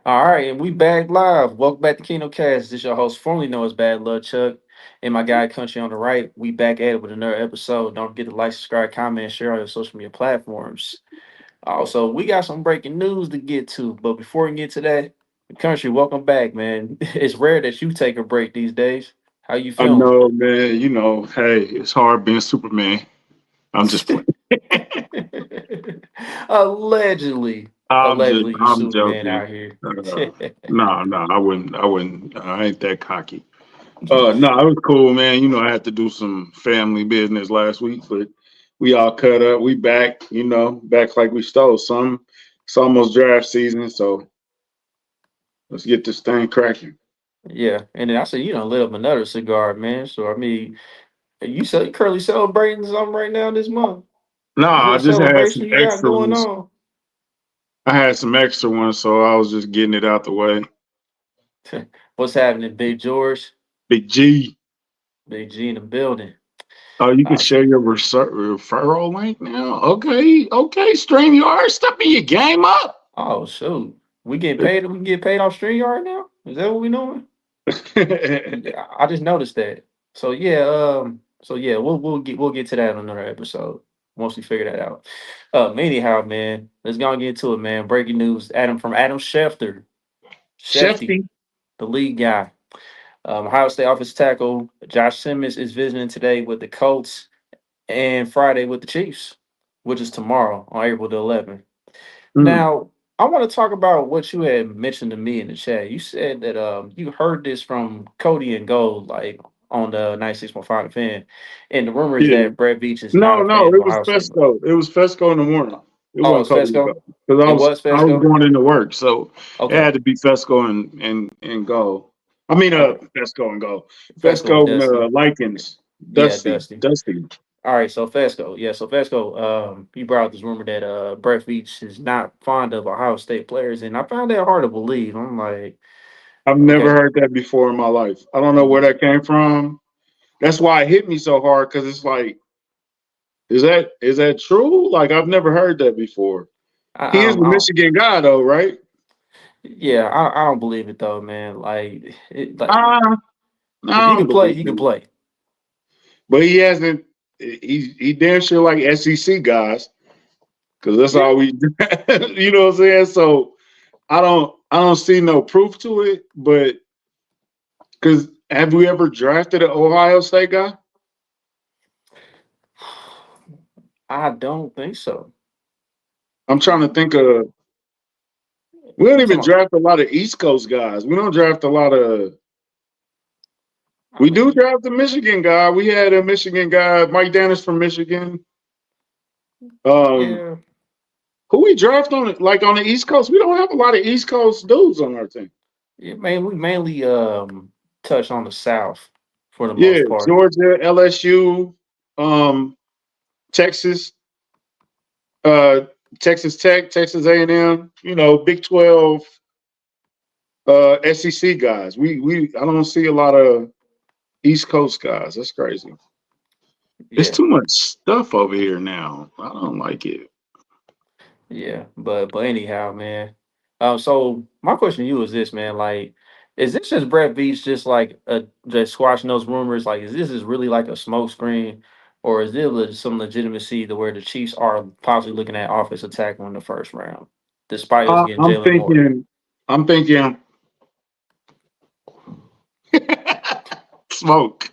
All right, and we back live. Welcome back to Kingdom Cast. This is your host, formerly known as Bad Love Chuck, and my guy Country on the right. We back at it with another episode. Don't forget to like, subscribe, comment, and share on your social media platforms. Also, we got some breaking news to get to, but before we get to that, Country, welcome back, man. It's rare that you take a break these days. How you I feeling? know, man. Hey, it's hard being Superman. I'm just playing. allegedly, allegedly, you I'm Superman joking. out here. No, I wouldn't. I ain't that cocky. No, it was cool, man. I had to do some family business last week, but we all cut up. We back. Back like we stole some. It's almost draft season, so let's get this thing cracking. Yeah, and then I said, you know, lit up another cigar, man. So I mean, you currently celebrating something right now this month? No, Is there I a just had some celebration you got extra going ones. on? I had some extra ones, so I was just getting it out the way. What's happening, Big George? Big G. Big G in the building. Oh, you can I share your referral link now. Okay. StreamYard, stepping your game up. oh shoot, we getting paid. We can get paid off StreamYard now. Is that what we doing? Yeah, I just noticed that. So yeah, we'll get to that in another episode once we figure that out. Anyhow, man, let's go and get to it, man. Breaking news: Adam Schefter, Shefty, Shefty. the lead guy. Ohio State offensive tackle Josh Simmons is visiting today with the Colts and Friday with the Chiefs, which is tomorrow on April the 11th. Mm. Now, I want to talk about what you had mentioned to me in the chat. You said that you heard this from Cody and Gold, like on the 96.5 fan, and the rumor is Yeah. that Brett Veach is not No, a no, fan of it was Ohio State. Fesco. It was Fesco in the morning. It Oh, wasn't it's Cody Fesco. Go because It was I was Fesco. going into work, so it Okay, had to be Fesco and go. I mean, okay, Fesco and go. Fesco and Fesco and Dusty. Likens, Yeah, Dusty, Dusty. Dusty. All right, so Fesco, yeah, so Fesco, he brought out this rumor that Brett Veach is not fond of Ohio State players, and I found that hard to believe. I'm like, I've never okay, heard that before in my life. I don't know where y- that came from. That's why it hit me so hard because it's like, is that true? Like I've never heard that before. He is the I don't, Michigan guy though, right? yeah, I don't believe it though, man. Like Uh, if I you don't can play, believe you can it. play. But he hasn't. He damn sure like SEC guys because that's Yeah, all we. You know what I'm saying? So I don't see no proof to it. But because have we ever drafted an Ohio State guy? I don't think so. I'm trying to think You of. We don't even talking about? draft a lot of East Coast guys. We don't draft a lot of. I We do mean, draft a Michigan guy. We had a Michigan guy, Mike Dennis from Michigan. Um, yeah, who we draft on the East Coast? We don't have a lot of East Coast dudes on our team. yeah, man. We mainly touch on the South for the Yeah, most part. Georgia, LSU, um, Texas, uh, Texas Tech, Texas A&M. Big 12, SEC guys. We I don't see a lot of East Coast guys. That's crazy. It's Yeah, too much stuff over here now. I don't like it. yeah, but anyhow, man. So my question to you is this, man. Like, is this just Brett Veach just like just squashing those rumors? Like, is really like a smoke screen, or is there some legitimacy to where the Chiefs are possibly looking at offensive tackle in the first round, despite us getting I'm Jalen Moore? thinking. I'm thinking. Smoke,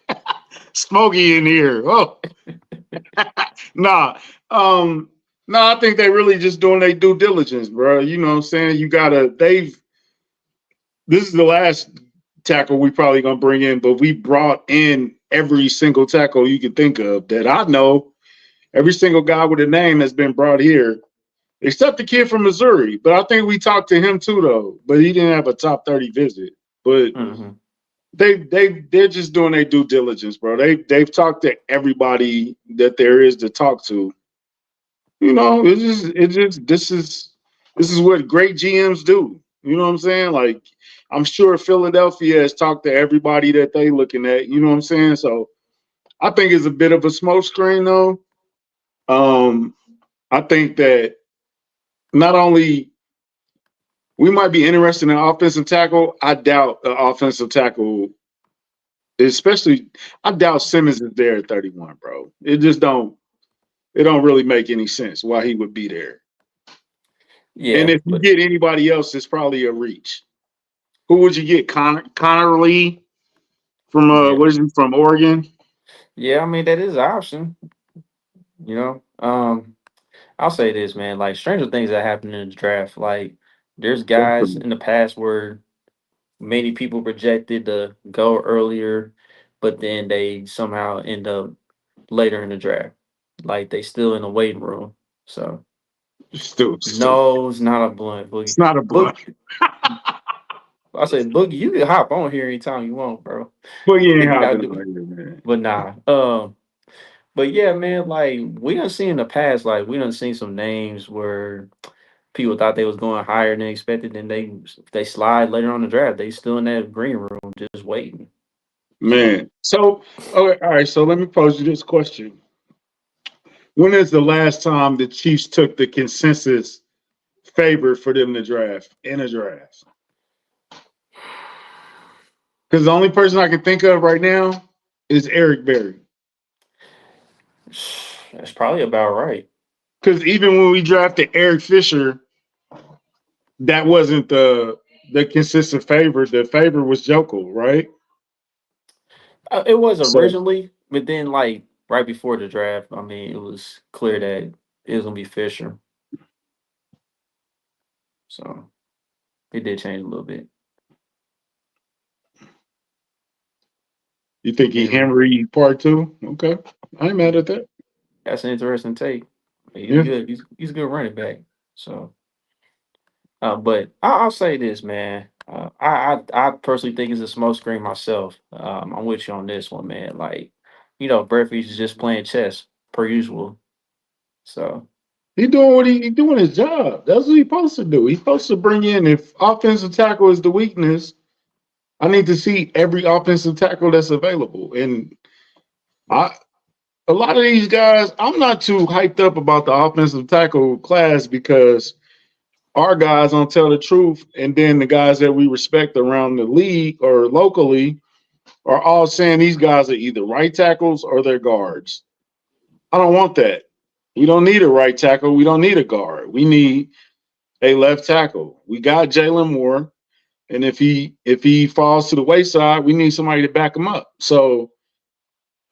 smoky in here. Oh, nah. Um, no, I think they really just doing their due diligence, bro. You know what I'm saying? You gotta. This is the last tackle we probably gonna bring in, but we brought in every single tackle you can think of that I know. Every single guy with a name has been brought here, except the kid from Missouri. But I think we talked to him too, though. But he didn't have a top 30 visit. But Hmm. they're just doing their due diligence, bro. They've talked to everybody that there is to talk to. It's just this is what great GMs do. You know what I'm saying? Like I'm sure Philadelphia has talked to everybody that they looking at. You know what I'm saying? So I think it's a bit of a smokescreen though. Um, I think that not only we might be interested in offensive tackle. I doubt an offensive tackle, especially. I doubt Simmons is there at 31, bro. It just don't. It don't really make any sense why he would be there. And Yeah, if you but get anybody else, it's probably a reach. Who would you get? Connor Lee from yeah, what is he from Oregon? yeah. I mean, that is an option. You know, I'll say this, man. Like stranger things that happen in the draft. Like there's guys Definitely. in the past where many people projected to go earlier, but then they somehow end up later in the draft. Like they still in the waiting room. So Still stupid. no, it's not a blunt boogie. It's not a Book, blunt. I said boogie. You can hop on here anytime you want, bro. But you ain't Think you gotta hopping do, on here, man. but nah. But yeah, man. Like we done seen in the past. Like we done seen some names where people thought they was going higher than expected, and they slide later on the draft. They still in that green room just waiting. So Man. So, okay, all right. So let me pose you this question: when is the last time the Chiefs took the consensus favorite for them to draft in a draft? Because the only person I can think of right now is Eric Berry. that's probably about right. Because even when we drafted Eric Fisher, that wasn't the consistent favorite. The favorite was Joko, right? It was So originally, but then like right before the draft, I mean, it was clear that it was gonna be Fisher. So it did change a little bit. you think he And Henry part two? Okay, I ain't mad at that. that's an interesting take. He's Yeah, good. He's a good running back. So, but I'll say this, man. I personally think it's a smoke screen myself. I'm with you on this one, man. Like, Brett Veach is just playing chess per usual. So he doing what he doing his job. That's what he's supposed to do. He's supposed to bring in if offensive tackle is the weakness. I need to see every offensive tackle that's available. And I a lot of these guys, I'm not too hyped up about the offensive tackle class because our guys don't tell the truth, and then the guys that we respect around the league or locally are all saying these guys are either right tackles or they're guards. I don't want that. We don't need a right tackle. We don't need a guard. We need a left tackle. We got Jalen Moore, and if he falls to the wayside, we need somebody to back him up. So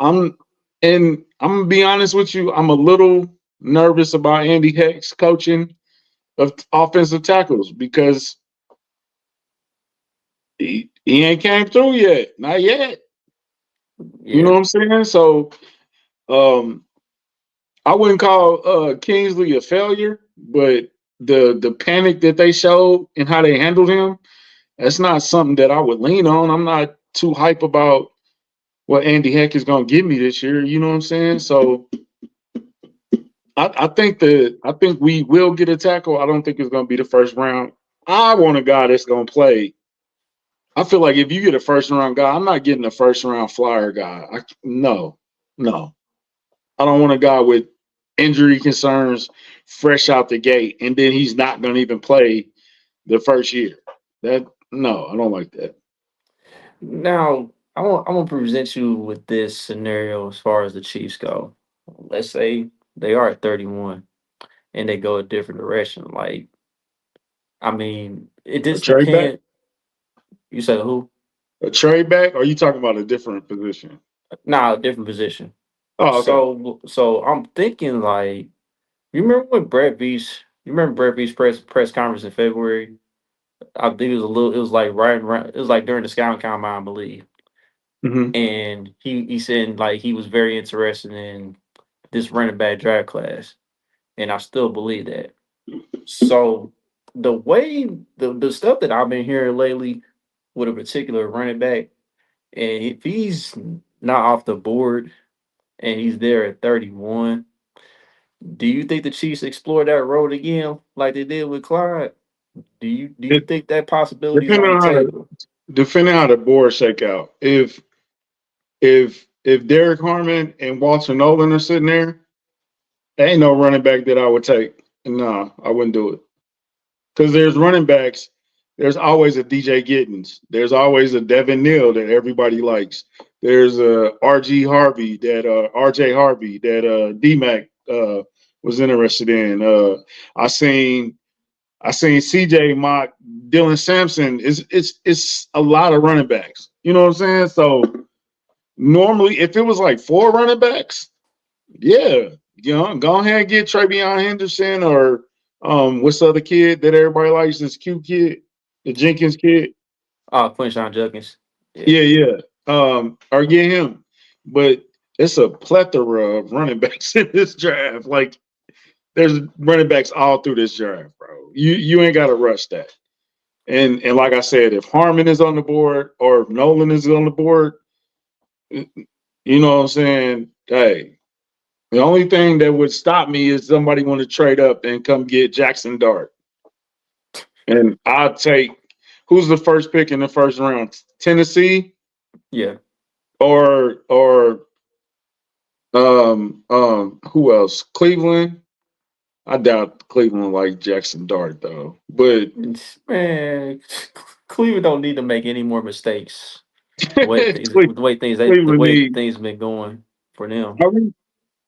I'm I'm gonna be honest with you. I'm a little nervous about Andy Heck's coaching of offensive tackles because he ain't came through yet. Not yet. You know yeah, what I'm saying? So um I wouldn't call Kingsley a failure, but the panic that they showed and how they handled him, that's not something that I would lean on. I'm not too hype about what Andy Heck is gonna give me this year. You know what I'm saying? So I think we will get a tackle. I don't think it's gonna be the first round. I want a guy that's gonna play. I feel like if you get a first round guy, I'm not getting a first round flyer guy. No, no. I don't want a guy with injury concerns fresh out the gate, and then he's not going to even play the first year. That no, I don't like that. now I want to present you with this scenario as far as the Chiefs go. Let's say they are at 31 and they go a different direction. Like, I mean, it A just trade back, depends. You said who? a trade back, or are you talking about a different position? Nah, a different position. Oh, okay. So I'm thinking like, you remember when Brett Veach? You remember Brett Veach press conference in February? I think it was a little. It was like right around. It was like during the scouting combine, I believe. Hmm. And he said like he was very interested in this running back draft class, and I still believe that. So the way the stuff that I've been hearing lately with a particular running back, and if he's not off the board and he's there at 31, do you think the Chiefs explore that road again like they did with Clyde? Do you It think that possibility is depending on the on table? how the board shake out. If Derek Harmon and Walter Nolan are sitting there, there ain't no running back that I would take. No, I wouldn't do it because there's running backs. There's always a DJ Giddens. There's always a Devin Neal that everybody likes. There's a RJ Harvey that D Mac was interested in. I seen I seen CJ mock Dylan Sampson. It's a lot of running backs. You know what I'm saying? So normally, if it was like four running backs, yeah, go ahead and get Travion Henderson or what's the other kid that everybody likes? This cute kid, the Jenkins kid. Oh, Quinshon Judkins. Yeah. Yeah, yeah. Or get him. But it's a plethora of running backs in this draft. Like there's running backs all through this draft, bro. You ain't gotta rush that. And like I said, if Harmon is on the board or if Nolan is on the board, you know what I'm saying? Hey, the only thing that would stop me is somebody want to trade up and come get Jackson Dart. And I'll take who's the first pick in the first round? Tennessee Yeah. or who else? Cleveland. I doubt Cleveland like Jackson Dart though. But Man, Cleveland don't need to make any more mistakes. The way things, the Cleveland way need. things been going for them. I mean,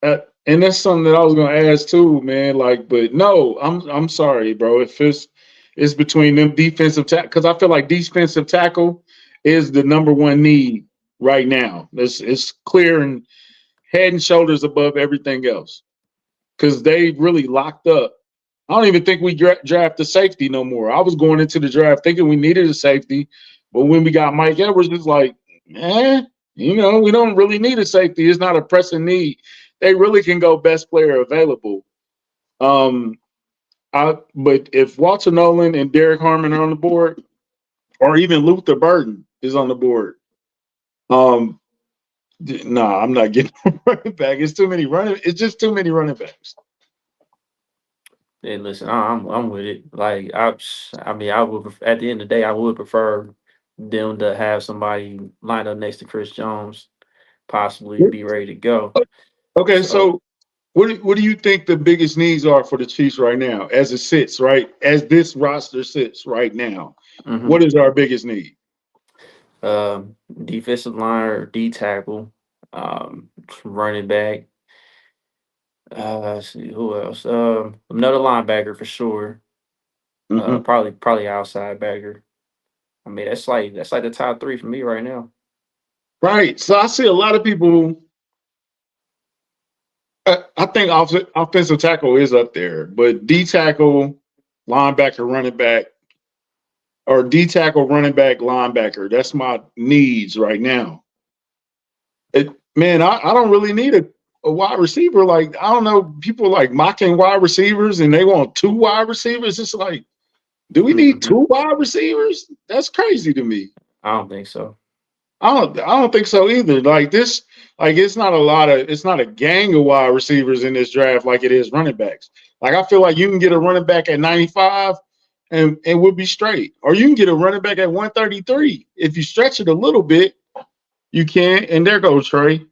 and that's something that I was gonna ask too, man. Like, but no, I'm sorry, bro. If it's between them defensive tackle, because I feel like defensive tackle is the number one need right now. It's clear and head and shoulders above everything else because they really locked up. I don't even think we draft a safety no more. I was going into the draft thinking we needed a safety, but when we got Mike Edwards, it's like, we don't really need a safety. It's not a pressing need. They really can go best player available. But if Walter Nolan and Derek Harmon are on the board, or even Luther Burden is on the board, I'm not getting a running back. It's too many running. It's just too many running backs. And listen, I'm with it. Like I mean, I would at the end of the day, I would prefer them to have somebody lined up next to Chris Jones, possibly be ready to go. Okay, So, so what do you think the biggest needs are for the Chiefs right now, as it sits right as this roster sits right now? mhm. What is our biggest need? Defensive line or D tackle, running back. Let's see who else. Another linebacker for sure. Hmm. Probably outside backer. I mean, that's like the top three for me right now. Right. So I see a lot of people. I think offensive tackle is up there, but D tackle, linebacker, running back, or D tackle, running back, linebacker. That's my needs right now. Man, I don't really need a wide receiver. Like, I don't know, people like mocking wide receivers and they want two wide receivers. It's like, do we need two wide receivers? That's crazy to me. I don't think so. I don't think so either. Like this, like it's not a gang of wide receivers in this draft like it is running backs. Like I feel like you can get a running back at 95 and we'll be straight. Or you can get a running back at 133. If you stretch it a little bit, you can. And there goes Trey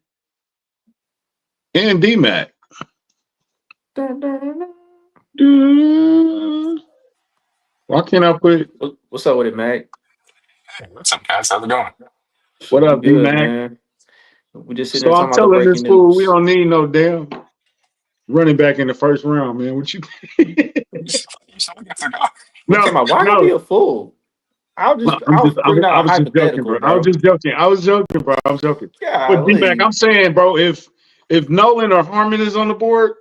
and D Mac. Why can't I put What's up with it, Mac? Hey, what's up, guys? How's it going? what We up, D good, Mac? man. We just sitting So there I'm talking about the telling this breaking fool we news. don't need no damn running back in the first round, man. What you You still looking for God? We talking No, about why I gotta no. be a fool? No, I was bringing I out a was just joking, hypothetical, bro. I was bro. just joking. I was joking, bro. I was joking. But D Mac, Golly. I'm saying, bro, if Nolan or Harmon is on the board,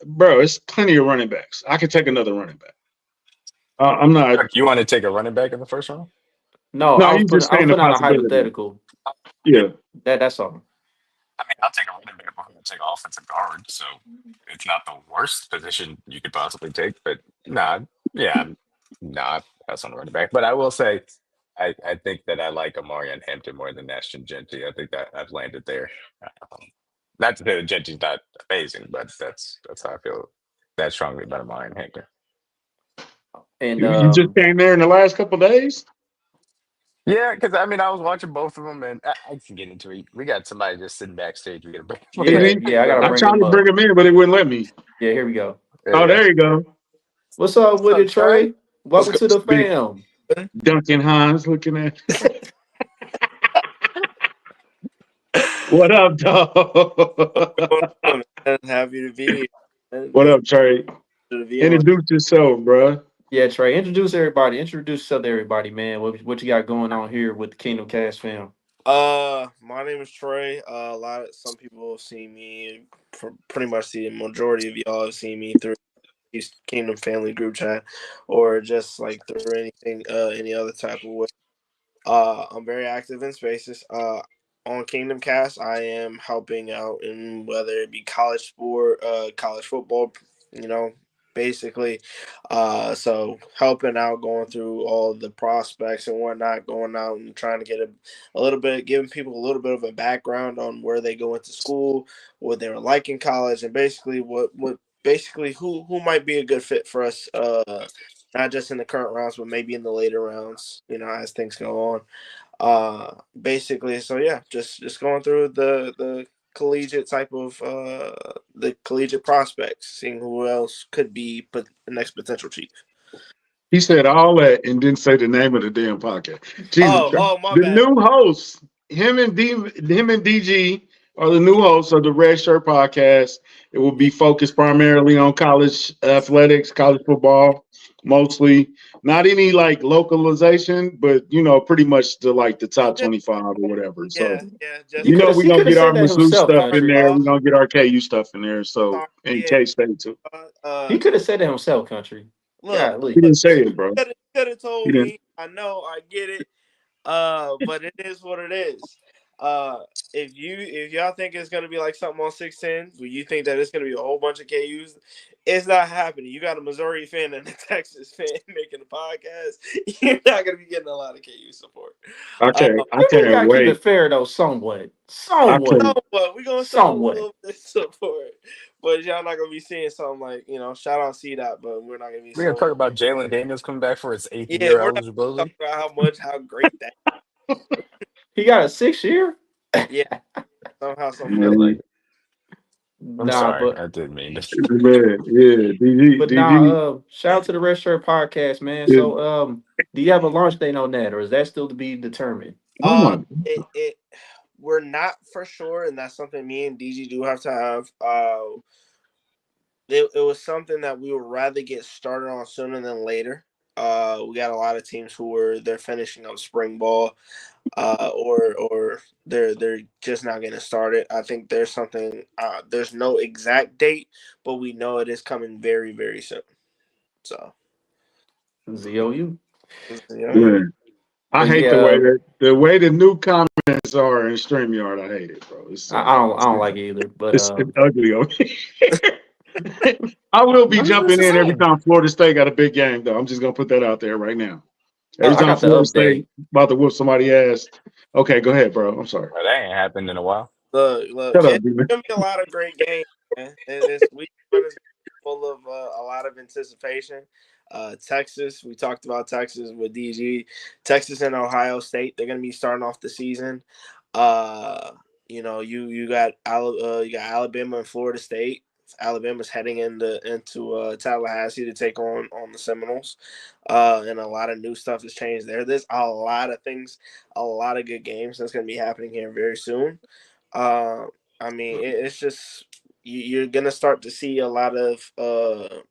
bro, it's plenty of running backs. I could take another running back. I'm not. Look, you want to take a running back in the first round? No, No, he's just I was saying the putting out a possibility. hypothetical. Yeah. That's all. I mean, I'll take a running back before I take an offensive guard. So it's not the worst position you could possibly take, but nah, yeah, I'm not pass on a running back. But I will say, I think that I like Amari and Hampton more than Ashton Genty. I think that I've landed there. Um, Not to say that Genty's not amazing, but that's how I feel that strongly about Amari and Hampton. And You just came there in the last couple of days? Yeah, because I mean, I was watching both of them, and I can get into it. We got somebody just sitting backstage. We got to bring. yeah, Is he? yeah, I gotta I bring tried him to bring up. him in, but it wouldn't let me. Yeah, here we go. Oh, Yeah. there you go. What's up What's with up, it, Trey? Trey? Let's Welcome go to to the big fam. Duncan Hines looking at. What up, What's dog? going on, man? Happy to be here. Man. What This is up, Trey? to be on. Introduce yourself, bro. Yeah, Trey, introduce everybody. Introduce yourself to everybody, man. What you got going on here with the Kingdom Cast fam? My name is Trey. Some people have seen me. Pretty much the majority of y'all have seen me through East Kingdom Family group chat, or just like through anything, any other type of way. I'm very active in spaces. On Kingdom Cast, I am helping out in whether it be college sport, college football, you know, basically. So helping out, going through all the prospects and whatnot, going out and trying to get a little bit, giving people a little bit of a background on where they go into school, what they were like in college, and basically what basically who might be a good fit for us. Not just in the current rounds, but maybe in the later rounds, as things go on. Basically, so yeah, just going through the collegiate type of the collegiate prospects, seeing who else could be the next potential chief. He said all that and didn't say the name of the damn podcast. Jesus Christ. Oh, my The bad. new host, him and DG are the new hosts of the Red Shirt podcast. It will be focused primarily on college athletics, college football, mostly. Not any like localization, but pretty much the top Just 25 or whatever. So yeah, He just could have we're he gonna could have get our said that Mizzou himself, stuff in start country. there. off. We're gonna get our KU stuff in there. So Sorry, and yeah. K State too. He Uh, could have said that himself, country. look, He Golly. didn't say it, bro. could have He told didn't. me. I know, I get it. But it is what it is. Uh, if y'all think it's gonna be like something on 610, where you think that it's gonna be a whole bunch of KUs, it's not happening. You got a Missouri fan and a Texas fan making a podcast. You're not gonna be getting a lot of KU support. Uh, I You know, you can't gotta keep it wait. fair though, somewhat. I Somewhat. can't. Somewhat, we're gonna show a Somewhat. little bit of support, but y'all not gonna be seeing something like shout out C Dot, but we're not gonna be We're gonna seeing. talk about Jalen Daniels coming back for his eighth Yeah, year we're not eligibility. talking about how great that. He got a 6 year? Yeah, somehow, some way. Man, I'm Nah, sorry, but I didn't mean to. man, yeah, but nah, DG, shout out to the Red Shirt podcast, man. yeah. So do you have a launch date on that, or is that still to be determined? Oh my, It we're not for sure, and that's something me and DG do have to have. It was something that we would rather get started on sooner than later. We got a lot of teams who they're finishing up spring ball, or they're just not getting started. I think there's something. There's no exact date, but we know it is coming very very soon. So ZOU. yeah. man. I But hate yeah, the way the new comments are in StreamYard. I hate it, bro. It's I don't I don't like it either. But it's ugly on I will be None of this jumping the in every same. time Florida State got a big game, though. I'm just gonna put that out there right now. Every I time got the Florida State update. about to whoop somebody ass. Okay, go ahead, bro. I'm sorry. Well, that ain't happened in a while. Look, Shut up, it's D-man. gonna be a lot of great games, man. It's week one is full of a lot of anticipation. Texas, we talked about Texas with DG. Texas and Ohio State, they're gonna be starting off the season. Uh, you got Alabama and Florida State. Alabama's heading into Tallahassee to take on the Seminoles, and a lot of new stuff has changed there. There's a lot of things, a lot of good games that's going to be happening here very soon. Uh, I mean, it's just you're gonna start to see a lot of a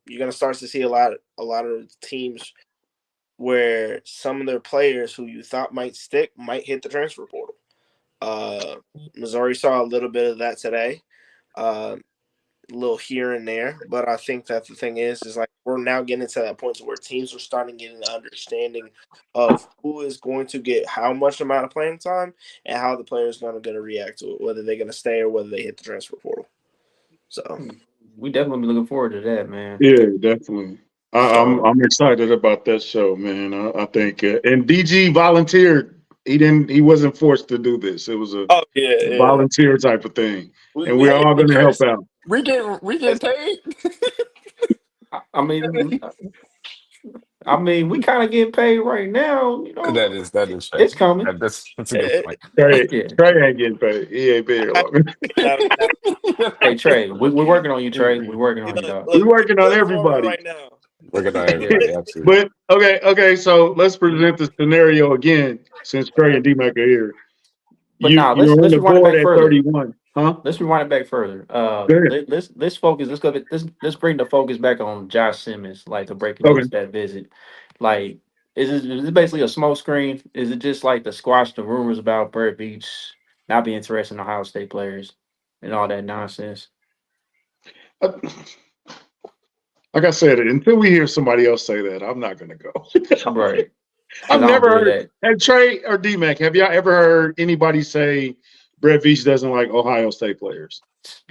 lot of teams where some of their players who you thought might stick might hit the transfer portal. Uh, Missouri saw a little bit of that today, a little here and there. But I think that the thing is like we're now getting to that point where teams are starting getting an understanding of who is going to get how much amount of playing time and how the player is going to react to it, whether they're going to stay or whether they hit the transfer portal. So, We definitely be looking forward to that, man. Yeah, definitely. So I'm excited about that show, man. I think and DG volunteered. He wasn't forced to do this. It was a oh yeah, yeah. volunteer type of thing, and We we're get all Hey, going to help Chris, out. we get paid. I mean, we kind of getting paid right now. That is fair. It's coming. That's a good it, point. Trey, Yeah. Trey ain't getting paid. He ain't been here long. Hey Trey, we're working on you, Trey. We're working on you, look, dog. We're look, working on good for him everybody. right now. We're gonna Yeah. everybody, absolutely. But okay. So let's present the scenario again, since Trey and D-Mac are here. But nah, You're on let's the rewind it board back at further. 31, huh? Let's rewind it back further. Go ahead. Let's focus. Let's go. Let's bring the focus back on Josh Simmons, like to break Okay. against that visit. Like, is it basically a smoke screen? Is it just like to squash the rumors about Brett Veach not being interested in Ohio State players and all that nonsense? Uh, Like I said, until we hear somebody else say that, I'm not going to go. Right. I've Because I don't never believe heard. that. And Trey or D-Mac, have y'all ever heard anybody say Brett Veach doesn't like Ohio State players?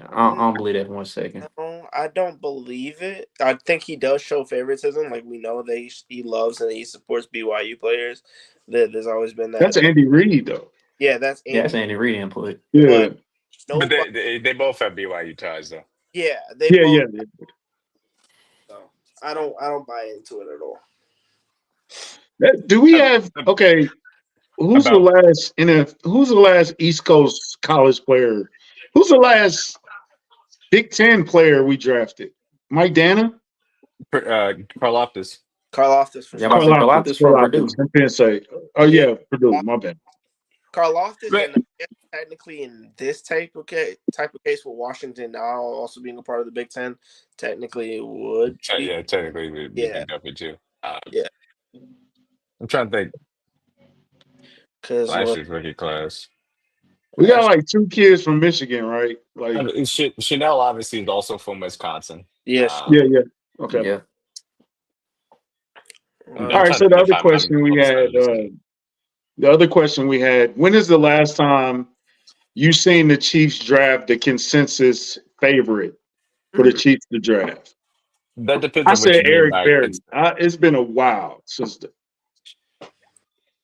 I don't believe that for 1 second. No, I don't believe it. I think he does show favoritism. Like we know that he loves and he supports BYU players. There's always been That's that. Andy Reid, though. Yeah, that's Yeah, that's Andy. Andy Reid input. Yeah. But But nobody. they both have BYU ties though. Yeah, they Yeah, both. yeah. So I don't buy into it at all. Do we have okay? Who's the About last who's the last East Coast college player? Who's the last Big Ten player we drafted? Mike Dana? Karloftis. Karloftis for Yeah, I'm about sure. to say Karloftis. Karlaftis from Purdue. I can't say. Oh Yeah, yeah, Purdue. My bad. Karloftis But and technically in this type of case with Washington now also being a part of the Big Ten, technically it would be. yeah, technically we'd be Yeah, Duffy too. yeah. I'm trying to think Because last year's rookie class. We got last like two kids from Michigan, right? Like, Chanel obviously is also from Wisconsin. yes. yeah. Okay. Yeah. All I'm right. trying to So think if I'm outside of this. the other question we had, when is the last time you seen the Chiefs draft the consensus favorite for the Chiefs to draft? That depends I on what said you mean Eric by Berry. It's been a while since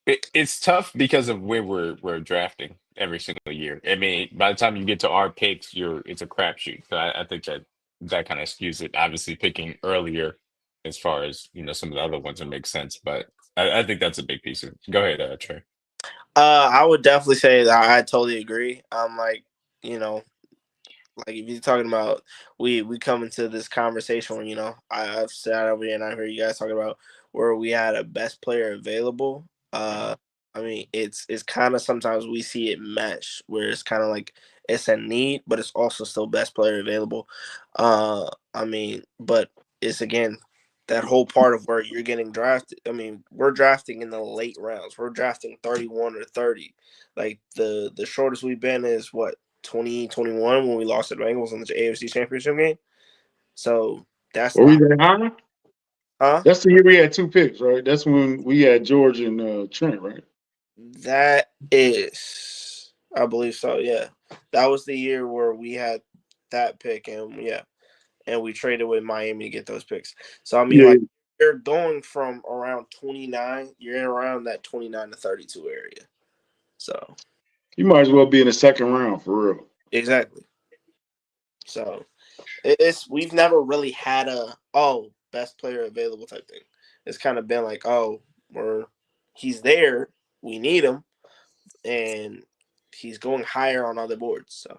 it's tough because of where we're drafting every single year. I mean, by the time you get to our picks, it's a crapshoot. So I think that kind of skews it. Obviously, picking earlier, as far as some of the other ones, it makes sense. But I think that's a big piece of it. Go ahead, Trey. I would definitely say that I totally agree. Like, you know, like if you're talking about we come into this conversation where I've sat over here and I hear you guys talking about where we had a best player available. I mean it's kind of sometimes we see it mesh where it's kind of like it's a need, but it's also still best player available. I mean, but it's again that whole part of where you're getting drafted. I mean, we're drafting in the late rounds. We're drafting 31 or 30. Like the shortest we've been is what 2021 when we lost to the Bengals in the AFC Championship game. So that's were the we that high? huh? That's the year we had two picks, right? That's when we had George and Trent, right? That is, I believe so. Yeah, that was the year where we had that pick, and and we traded with Miami to get those picks. So I mean, Yeah. like you're going from around 29, you're in around that 29 to 32 area. So You might as well be in the second round for real. exactly. So we've never really had a best player available type thing. It's kind of been like he's there, we need him, and he's going higher on other boards. So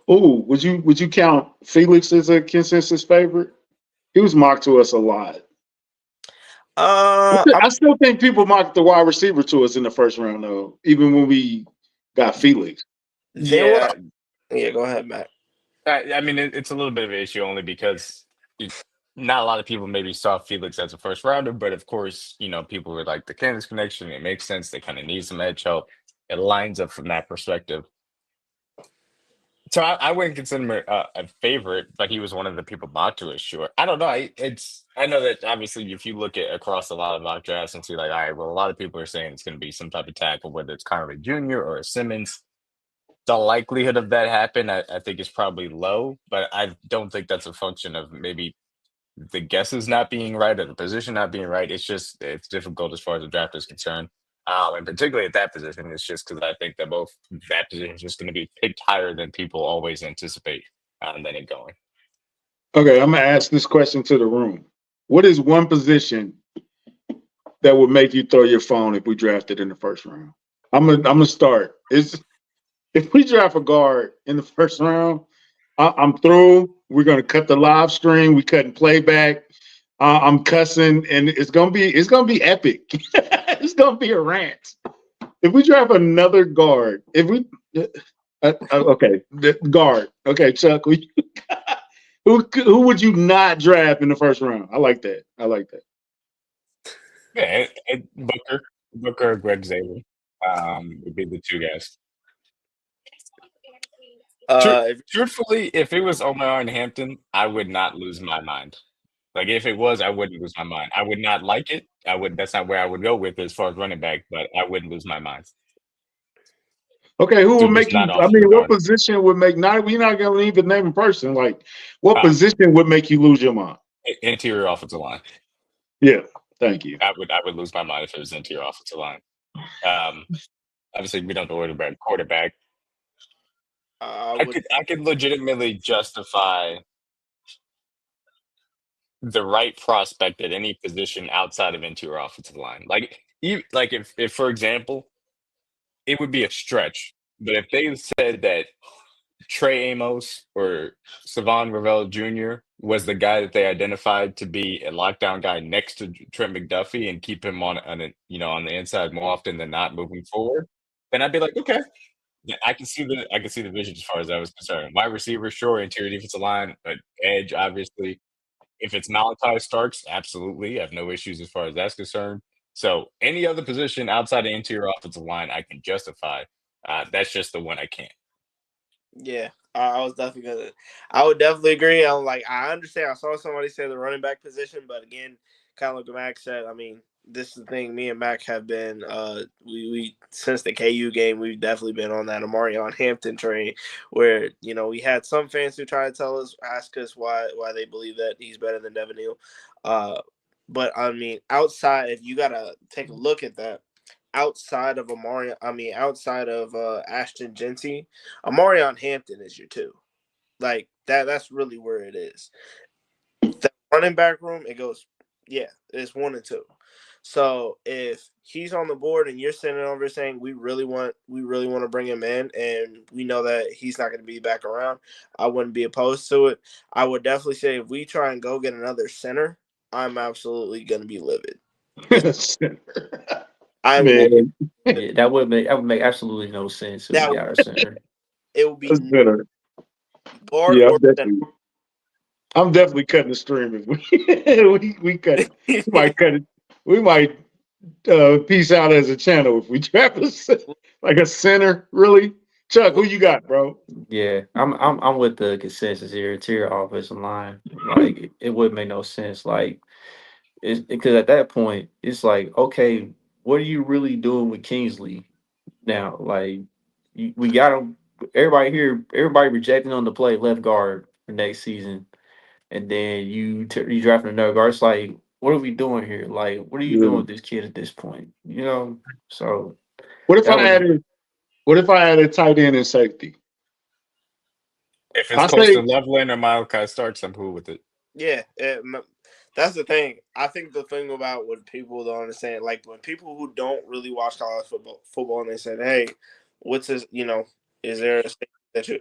Oh, would you count Felix as a consensus favorite? He was mocked to us a lot. I'm I still think people mocked the wide receiver to us in the first round, though, even when we got Felix. there were Yeah, go ahead, Matt. I mean it's a little bit of an issue only because not a lot of people maybe saw Felix as a first rounder, but of course, people were like the Kansas connection. It makes sense. They kind of need some edge help. It lines up from that perspective. So I wouldn't consider him a favorite, but he was one of the people mocked to it. Sure, I don't know. I know that obviously if you look at across a lot of mock drafts and see like, all right, well, a lot of people are saying it's going to be some type of tackle, whether it's Conway Jr. or a Simmons. The likelihood of that happen, I think, is probably low, but I don't think that's a function of maybe the guesses not being right or the position not being right. It's difficult as far as the draft is concerned. And particularly at that position, it's just because I think that both that position is just going to be picked higher than people always anticipate than it going. Okay, I'm gonna ask this question to the room. What is one position that would make you throw your phone if we drafted in the first round? I'm gonna start. If we draft a guard in the first round, I'm through. We're gonna cut the live stream. We cutting playback. I'm cussing, and it's gonna be epic. It's gonna be a rant. If we draft another guard, if we okay, guard. Okay, Chuck, who would you not draft in the first round? I like that. I like that. Yeah, Booker, or Greg Zabel, would be the two guys. If Truthfully, if it was Omar and Hampton, I would not lose my mind. Like if it was, I wouldn't lose my mind. I would not like it. I would. That's not where I would go with it as far as running back, but I wouldn't lose my mind. Okay, who would They're just make not you? I off the mean, what card. position would make? Not we're not gonna even name a person. Like, what Uh, position would make you lose your mind? Interior offensive line. Yeah, thank you. I would lose my mind if it was interior offensive line. Um, Obviously, we don't know about quarterback. I I would, could legitimately justify the right prospect at any position outside of interior offensive line. Like if for example, it would be a stretch, but if they said that Trey Amos or Savon Ravel Jr. was the guy that they identified to be a lockdown guy next to Trent McDuffie and keep him on the inside more often than not moving forward, then I'd be like, okay, yeah, I can see the vision as far as I was concerned. Wide receiver, sure, interior defensive line, but edge, obviously. If it's Malachi Starks, absolutely. I have no issues as far as that's concerned. So any other position outside the interior offensive line, I can justify. That's just the one I can't. yeah, I was definitely gonna. I would definitely agree. I'm like, I understand. I saw somebody say the running back position, but again, kind of like Mac said. I mean, this is the thing. Me and Mac have been. We since the KU game, we've definitely been on that Amarion Hampton train, where we had some fans who try to ask us why they believe that he's better than Devin Neal. Uh, but I mean, outside, if you gotta take a look at that, outside of Ashton Genty, Amarion Hampton is your two. Like that's really where it is. The running back room, it goes, yeah, it's 1 and 2. So if he's on the board and you're sitting over saying we really want to bring him in and we know that he's not going to be back around, I wouldn't be opposed to it. I would definitely say if we try and go get another center, I'm absolutely going to be livid. It's, I'm going. Man, Yeah, that would make absolutely no sense if we That got our center. it would that's be better. guard Yeah, or center. I'm definitely cutting the stream if we cut it. We might cut it. We might peace out as a channel if we draft like a center. Really, Chuck, who you got, bro? Yeah, I'm with the consensus here. Interior offensive line, like it wouldn't make no sense. Like it's because at that point, it's like, okay, what are you really doing with Kingsley now? Like we got him. Everybody here, everybody rejecting on the play left guard for next season, and then you drafting another guard. It's like, what are we doing here? Like, what are you doing Yeah. with this kid at this point? So What if that I was added? What if I added tight end and safety? If it's I close to say Loveland or Malachi Starks, I'm cool with it. Yeah, that's the thing. I think the thing about what people don't understand, like when people who don't really watch college football, and they said, "Hey, what's this?" Is there a safety that you?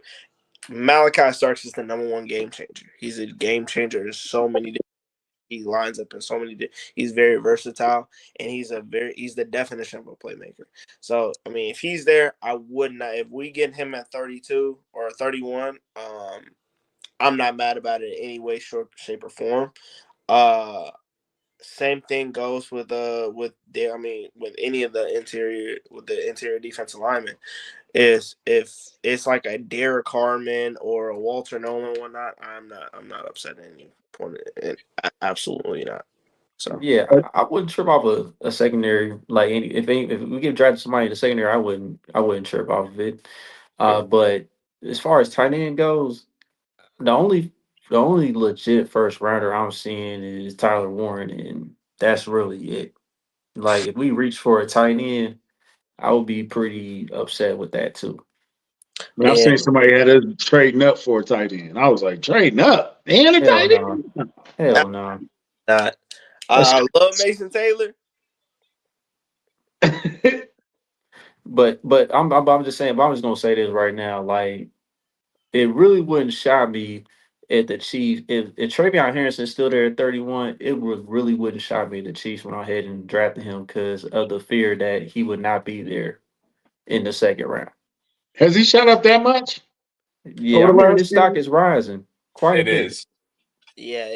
Malachi Starks is the #1 game changer. He's a game changer in so many. He lines up in so many. He's very versatile, and he's the definition of a playmaker. So I mean, if he's there, I would not. If we get him at 32 or 31, I'm not mad about it in any way, shape, or form. Uh, Same thing goes with any of the interior defensive linemen. Is if it's like a Derek Harmon or a Walter Nolan or whatnot, I'm not upset at any point. Absolutely not. So Yeah, I wouldn't trip off a secondary like if we get drafted somebody in the secondary, I wouldn't trip off of it. But as far as tight end goes, the only the only legit first rounder I'm seeing is Tyler Warren, and that's really it. Like if we reach for a tight end, I would be pretty upset with that too. Man, I've and seen somebody had us trading up for a tight end. I was like, trading up and a Hell tight no, end. hell no. not. That's I love Mason Taylor. But I'm just saying. But I'm just gonna say this right now. Like it really wouldn't shock me if the Chiefs, if Travion Harrison's still there at 31, it would really wouldn't shock me if the Chiefs went ahead and drafted him because of the fear that he would not be there in the second round. Has he shot up that much Yeah, over I'm the hearing last his few stock years? is rising quite a It bit. is. Yeah,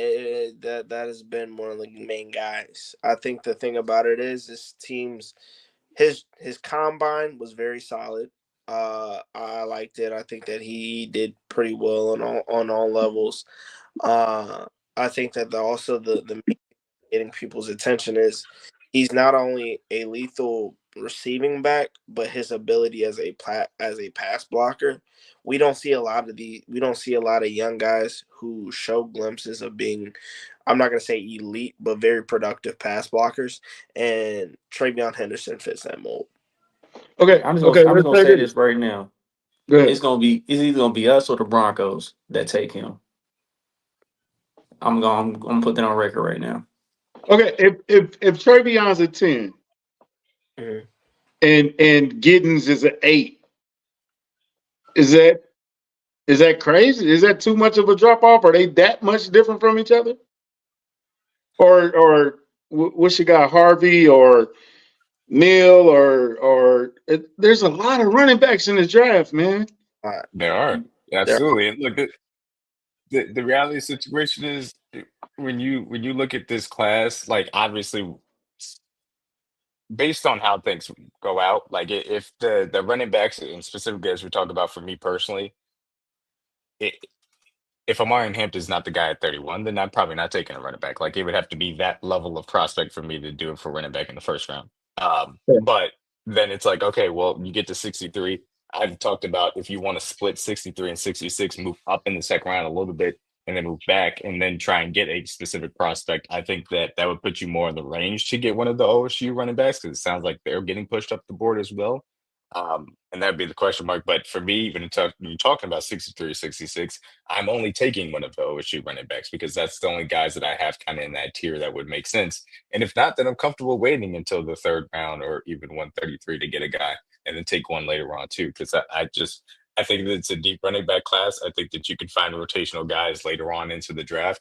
that has been one of the main guys. I think the thing about it is this team's his combine was very solid. I liked it. I think that he did pretty well on all levels. Uh, I think that also the getting people's attention is he's not only a lethal receiving back, but his ability as as a pass blocker. We don't see a lot of young guys who show glimpses of being, I'm not gonna say elite, but very productive pass blockers. And Travion Henderson fits that mold. Okay, I'm just okay, gonna I'm just let's gonna say say this. this right now. Go ahead. It's either gonna be us or the Broncos that take him. I'm gonna put that on record right now. Okay, if Trayvon's a 10 Mhm. and Giddens is an 8, is that crazy? Is that too much of a drop off? Are they that much different from each other? Or what's your guy Harvey or Neil there's a lot of running backs in the draft, man. Uh, There are. there, Absolutely. And look, the reality of the situation is when you look at this class, like obviously based on how things go out, like if the running backs and specifically as we talk about for me personally, it, if Amari Hampton's not the guy at 31, then I'm probably not taking a running back. Like it would have to be that level of prospect for me to do it for running back in the first round. But then it's like, okay, well, you get to 63. I've talked about if you want to split 63 and 66, move up in the second round a little bit and then move back and then try and get a specific prospect. I think that that would put you more in the range to get one of the OSU running backs because it sounds like they're getting pushed up the board as well. And that'd be the question mark. But for me, when you're talking about 63, 66, I'm only taking one of the OSU running backs because that's the only guys that I have kind of in that tier that would make sense. And if not, then I'm comfortable waiting until the third round or even 133 to get a guy and then take one later on too. Because I think that it's a deep running back class. I think that you can find rotational guys later on into the draft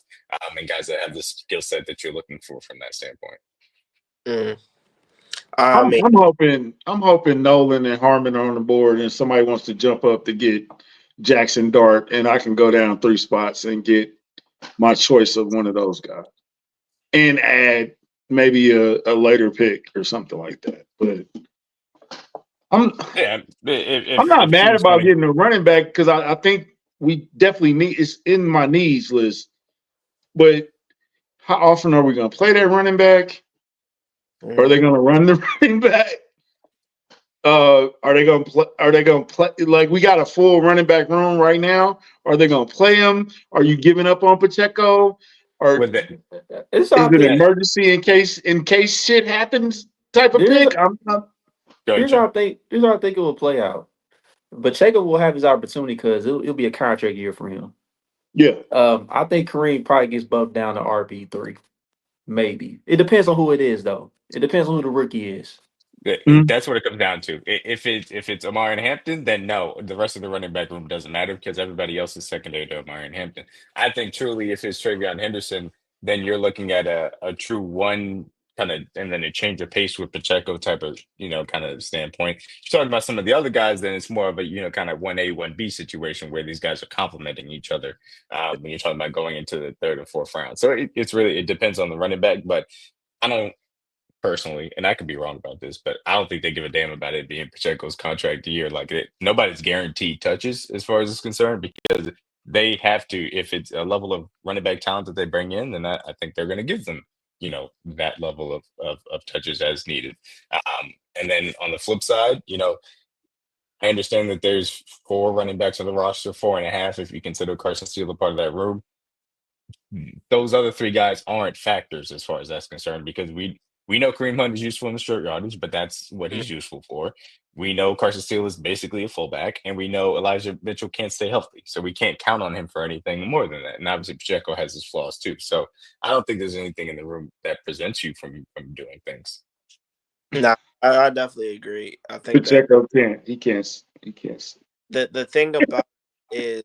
and guys that have the skill set that you're looking for from that standpoint. mm. I I'm mean, I'm hoping I'm hoping Nolan and Harmon are on the board and somebody wants to jump up to get Jackson Dart and I can go down 3 spots and get my choice of one of those guys and add maybe a later pick or something like that. But I'm Yeah, I'm not if mad teams about want to getting a running back because I think we definitely need it's in my needs list. But how often are we going to play that running back? Are they mm, going to run the running back? Are they going to play? Are they going to play? Like we got a full running back room right now. Are they going to play him? Are you giving up on Pacheco? Or with it. It's is all I it an think. Yeah, emergency in case shit happens type of There's pick? I'm not. go ahead, here's how Trey. I think. Here's how I think it will play out. But Pacheco will have his opportunity because it'll be a contract year for him. Yeah. I think Kareem probably gets bumped down to RB3. Maybe. It depends on who it is, though. It depends on who the rookie is. Mhm. That's what it comes down to. If it's Amari and Hampton, then no, the rest of the running back room doesn't matter because everybody else is secondary to Amari and Hampton. I think truly, if it's Travion Henderson, then you're looking at a true one kind of, and then a change of pace with Pacheco type of kind of standpoint. You're talking about some of the other guys, then it's more of a kind of 1A 1B situation where these guys are complementing each other when you're talking about going into the third and fourth round. So it's really it depends on the running back, but I don't personally, and I could be wrong about this, but I don't think they give a damn about it being Pacheco's contract year. Like nobody's guaranteed touches as far as it's concerned because they have to. If it's a level of running back talent that they bring in, then I think they're going to give them, that level of touches as needed. And then on the flip side, I understand that there's 4 running backs on the roster, 4.5 if you consider Carson Steele a part of that room. Those other 3 guys aren't factors as far as that's concerned because we know Kareem Hunt is useful in the short yardage, but that's what mm. he's useful for. We know Carson Steele is basically a fullback, and we know Elijah Mitchell can't stay healthy, so we can't count on him for anything more than that. And obviously, Pacheco has his flaws too. So I don't think there's anything in the room that prevents you from doing things. Nah, I definitely agree. I think that Pacheco can't. He can't. He can't. the thing about it is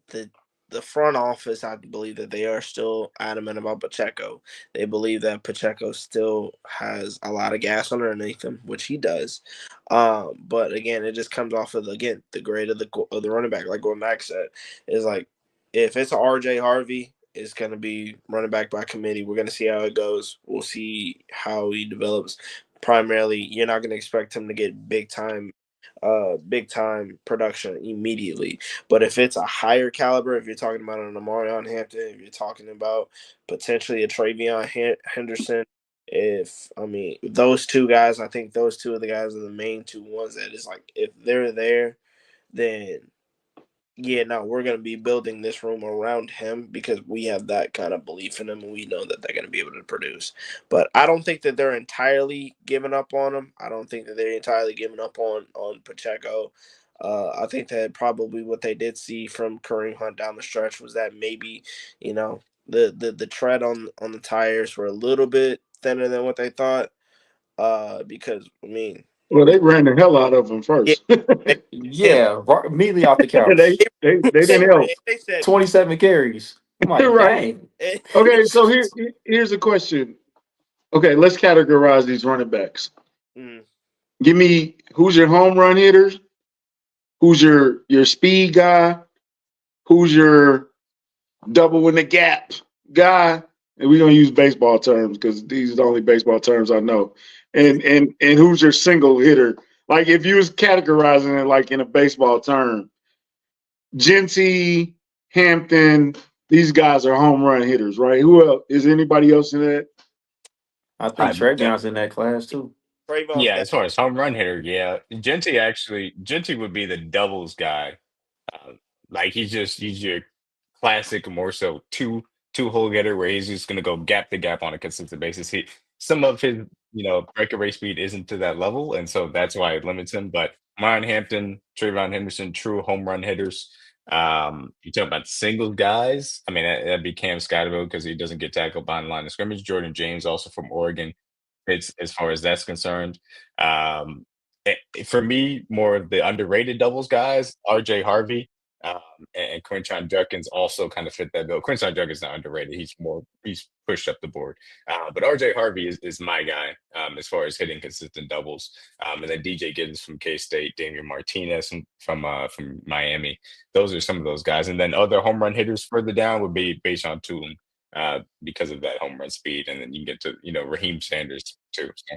the the front office, I believe that they are still adamant about Pacheco. They believe that Pacheco still has a lot of gas underneath him, which he does. But again, it just comes off of again the grade of the running back. Like what Max said, is like if it's a RJ Harvey, it's going to be running back by committee. We're going to see how it goes. We'll see how he develops. Primarily, you're not going to expect him to get big time production immediately. But if it's a higher caliber, if you're talking about an Amarion Hampton, if you're talking about potentially a Travion Henderson, if I mean those two guys, I think those two of the guys are the main two ones that is like if they're there, then yeah, no, we're going to be building this room around him because we have that kind of belief in him and we know that they're going to be able to produce. But I don't think that they're entirely giving up on him. I don't think that they're entirely giving up on Pacheco. I think that probably what they did see from Kareem Hunt down the stretch was that maybe, you know, the tread on the tires were a little bit thinner than what they thought. Because I mean, Well, they ran the hell out of him yeah, first. they, yeah, Yeah, immediately off the they, couch. they they didn't help. they said 27 carries. I'm like, Right. dang. Okay, so here's a question. Okay, let's categorize these running backs. Mm. Give me who's your home run hitters, who's your speed guy, who's your double in the gap guy, and we're gonna use baseball terms because these are the only baseball terms I know. And who's your single hitter? Like if you was categorizing it like in a baseball term, Genty, Hampton, these guys are home run hitters, right? Who else? Is anybody else in that? I think I Trayvon's in that class too. Trayvon's Yeah, definitely as far as home run hitter, yeah, Genty would be the doubles guy. Uh, like he's your classic, more so two hole getter where he's just gonna go gap to gap on a consistent basis. Some of his breakaway speed isn't to that level, and so that's why it limits him. But Ryan Hampton, Trayvon Henderson, true home run hitters. You talk about singles guys. I mean, that'd be Cam Scottoville because he doesn't get tackled behind the line of scrimmage. Jordan James, also from Oregon, it's as far as that's concerned. Um, for me, more of the underrated doubles guys, RJ Harvey um, and Quinton Judkins also kind of fit that bill. Quinton Judkins is not underrated; he's pushed up the board. But RJ Harvey is my guy as far as hitting consistent doubles. And then DJ Giddens from K State, Damian Martinez from Miami. Those are some of those guys. And then other home run hitters further down would be Beishan Tulin because of that home run speed. And then you can get to, Raheem Sanders too. So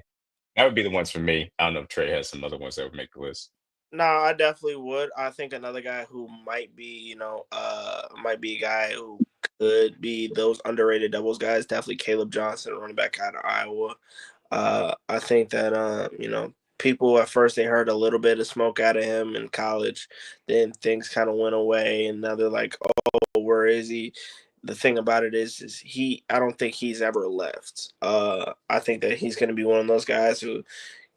that would be the ones for me. I don't know if Trey has some other ones that would make the list. no, I definitely would. I think another guy who might be a guy who could be those underrated doubles guys, definitely Caleb Johnson, running back out of Iowa. I think that people at first they heard a little bit of smoke out of him in college, then things kind of went away, and now they're like, "Oh, where is he?" The thing about it is he. I don't think he's ever left. I think that he's going to be one of those guys who,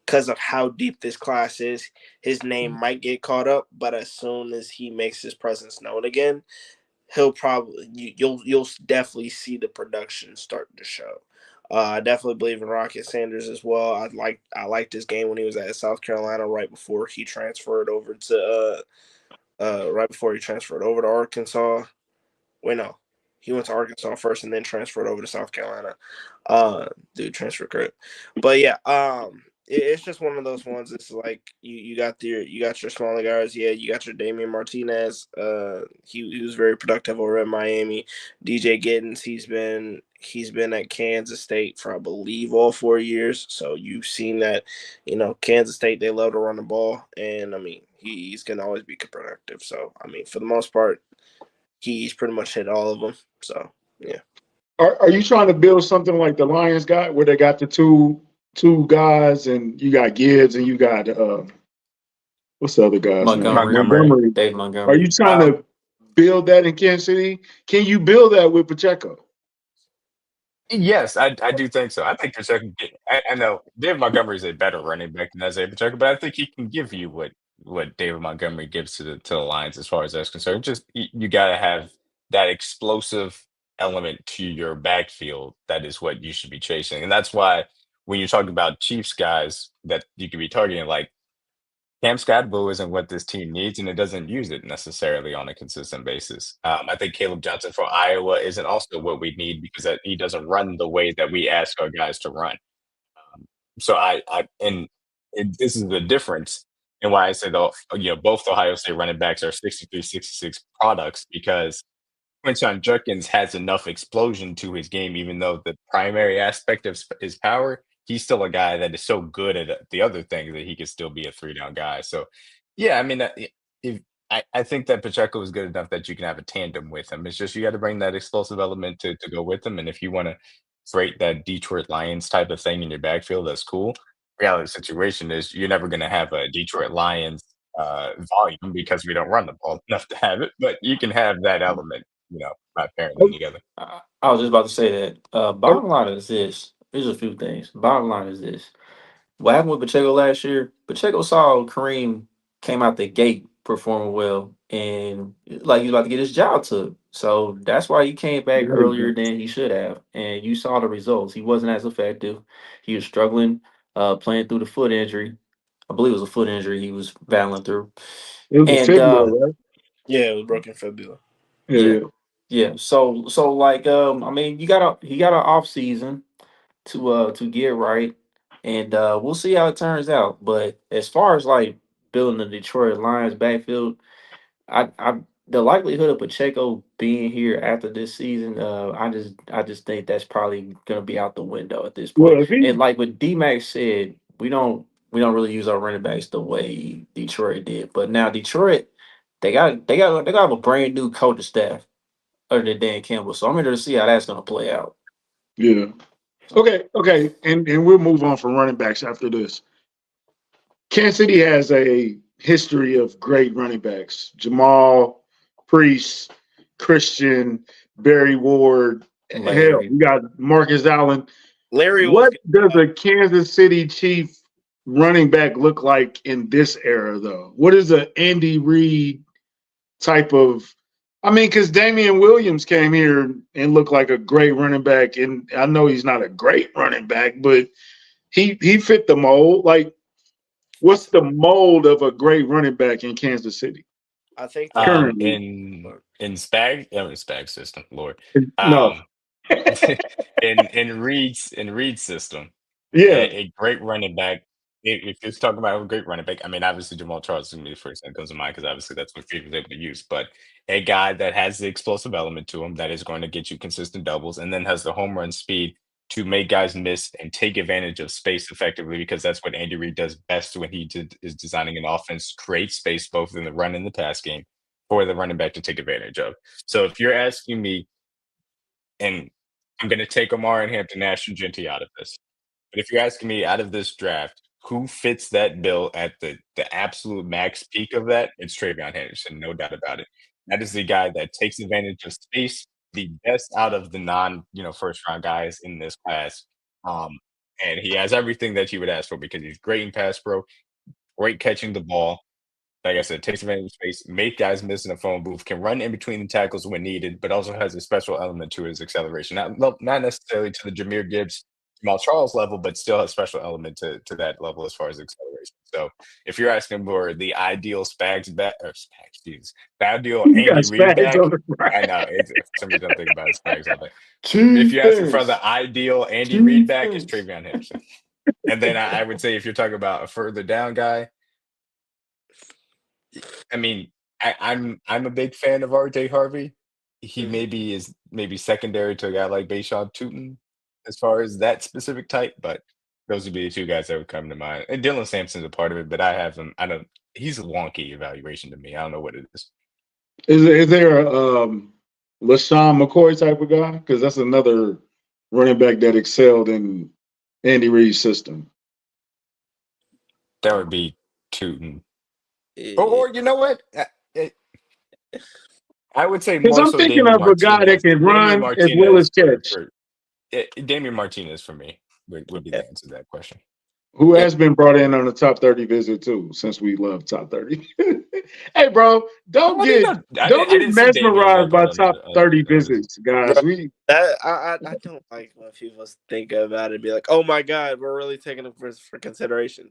because of how deep this class is, his name might get caught up, but as soon as he makes his presence known again, he'll probably you'll definitely see the production starting to show. I definitely believe in Rocket Sanders as well. I liked his game when he was at South Carolina right before he transferred over to Arkansas. Wait, no, he went to Arkansas first and then transferred over to South Carolina. Dude, transfer credit. But yeah, it's just one of those ones. It's like you got your smaller guys. Yeah, you got your Damian Martinez. He was very productive over at Miami. DJ Giddens, he's been at Kansas State for I believe all 4 years. So you've seen that, Kansas State, they love to run the ball, and I mean he's gonna always be productive. So I mean for the most part, he's pretty much hit all of them. So yeah. Are you trying to build something like the Lions got, where they got the two guys, and you got Gibbs and you got what's the other guy's name? Montgomery, Montgomery. Montgomery. Dave Are you Montgomery. trying to build that in Kansas City? Can you build that with Pacheco? Yes, I do think so. I think Pacheco I know David Montgomery is a better running back than Isaiah Pacheco, but I think he can give you what David Montgomery gives to the Lions as far as that's concerned. Just you got to have that explosive element to your backfield. That is what you should be chasing, and that's why when you're talking about Chiefs guys that you could be targeting, like Cam Scottville isn't what this team needs, and it doesn't use it necessarily on a consistent basis. I think Caleb Johnson for Iowa isn't also what we need because he doesn't run the way that we ask our guys to run. Um, so and this is the difference and why I say both Ohio State running backs are 63, 66 products because Quinshon Judkins has enough explosion to his game, even though the primary aspect of his power, he's still a guy that is so good at the other things that he could still be a three down guy. So, yeah, I mean, if I think that Pacheco is good enough that you can have a tandem with him. It's just you got to bring that explosive element to go with him. And if you want to create that Detroit Lions type of thing in your backfield, that's cool. Reality situation is you're never going to have a Detroit Lions volume because we don't run the ball enough to have it, but you can have that element by pairing them Oh, together. I was just about to say that. oh, Bottom line is this. There's a few things. Bottom line is this. What happened with Pacheco last year? Pacheco saw Kareem came out the gate performing well, and like he's about to get his job took. So that's why he came back there you earlier go. than he should have. And you saw the results. He wasn't as effective. He was struggling, playing through the foot injury. I believe it was a foot injury he was battling through. It was a And fibula, right? Yeah, it was broken fibula. Yeah, yeah, yeah. yeah. So like I mean, he got an off season to get right, and we'll see how it turns out. But as far as like building the Detroit Lions backfield, I the likelihood of Pacheco being here after this season, I just think that's probably gonna be out the window at this point. Well, if he, And like what D Max said, we don't really use our running backs the way Detroit did. But now Detroit, they got a brand new coaching staff other than Dan Campbell. So I'm interested to see how that's gonna play out. yeah. So Okay, and we'll move on from running backs after this. Kansas City has a history of great running backs: Jamal, Priest, Christian, Barry Ward. Hell, Larry. we got Marcus Allen. Larry was What good. does a Kansas City Chief running back look like in this era, though? What is a Andy Reid type of? I mean, because Damian Williams came here and looked like a great running back, and I know he's not a great running back, but he fit the mold. Like, what's the mold of a great running back in Kansas City I think that currently? In Spag system, Lord. No, Um, in Reed's system, yeah, a great running back. If you're talking about a great running back, I mean, obviously Jamal Charles is gonna be the first thing that comes to mind because obviously that's what Reed was able to use. But a guy that has the explosive element to him that is going to get you consistent doubles, and then has the home run speed to make guys miss and take advantage of space effectively because that's what Andy Reid does best when is designing an offense, create space both in the run and the pass game for the running back to take advantage of. So if you're asking me, and I'm going to take Omar and Hampton Nash and Genty out of this. But if you're asking me out of this draft, who fits that bill at the absolute max peak of that? It's Travion Henderson, no doubt about it. That is the guy that takes advantage of space, the best out of the first round guys in this class. Um, and he has everything that you would ask for because he's great in pass pro, great catching the ball, like I said, takes advantage of space, make guys miss in the phone booth, can run in between the tackles when needed, but also has a special element to his acceleration. Not necessarily to the Jameer Gibbs, Jamal Charles level, but still a special element to that level as far as acceleration. So if you're asking for the ideal Spags back or Spags, Jesus, the ideal you got Andy Reid Spags back, on the right. I know it's for some reason I'm thinking about Spags all day. If you're asking for Defense. the ideal Andy Reid back, it's Defense. Travion Henderson. And then I would say if you're talking about a further down guy, I mean, I'm a big fan of RJ Harvey. He mhm. maybe secondary to a guy like Bayshawn Tootin as far as that specific type, but those would be the two guys that would come to mind. And Dylan Sampson's a part of it, but I have him. I don't. He's a wonky evaluation to me. I don't know what it is. Is there a LaShawn McCoy type of guy? Because that's another running back that excelled in Andy Reid's system. That would be Tootin, Eh, or you know what? I would say Because more I'm so thinking Damian of a guy that Martinez. can Damian run as well as Martinez catch, Damian Martinez for me would be yeah. the answer to that question. who Yeah. has been brought in on the top 30 visit too, since we love top 30. Hey, bro, Oh, I didn't know. don't I get didn't see Damian mesmerized work by on top another 30 others. visits, guys. Bro, We that I don't like when people think about it and be like, oh my God, we're really taking it for consideration.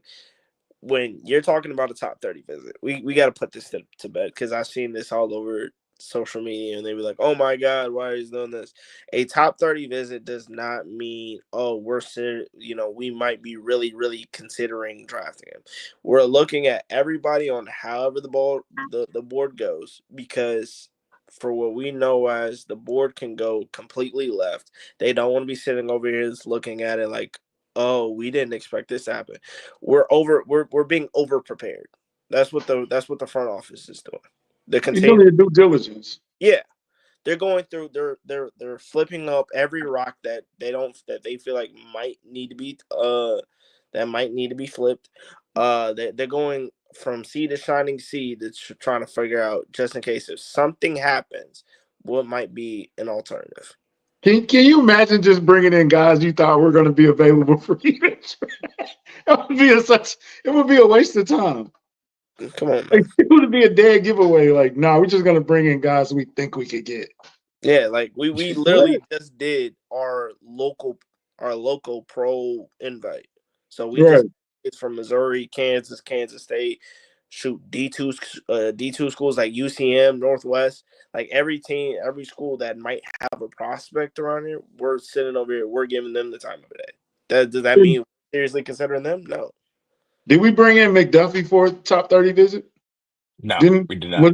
when you're talking about a top 30 visit, we got to put this to bed, because I've seen this all over social media and they be like, oh my God, why is he doing this? A top 30 visit does not mean, oh, we might be really, really considering drafting him. We're looking at everybody on however the board goes, because for what we know as the board can go completely left. They don't want to be sitting over here just looking at it like, oh, we didn't expect this to happen. We're being over prepared. That's what the front office is doing. The You're doing contain your due diligence. Yeah. They're going through they're flipping up every rock that they feel like might need to be flipped. They're going from sea to shining sea to trying to figure out, just in case if something happens, what might be an alternative. Can you imagine just bringing in guys you thought were going to be available for you? It would be a waste of time. Come on, man. Like, it would be a dead giveaway. Like, no, we're just going to bring in guys we think we could get. Yeah, like we literally just did our local pro invite. So we just it's from Missouri, Kansas State, shoot D2 schools like UCM, Northwest, like every school that might have a prospect around here, we're sitting over here, we're giving them the time of day. Does that mean we're seriously considering them? No. Did we bring in McDuffie for a top 30 visit? No, we did not.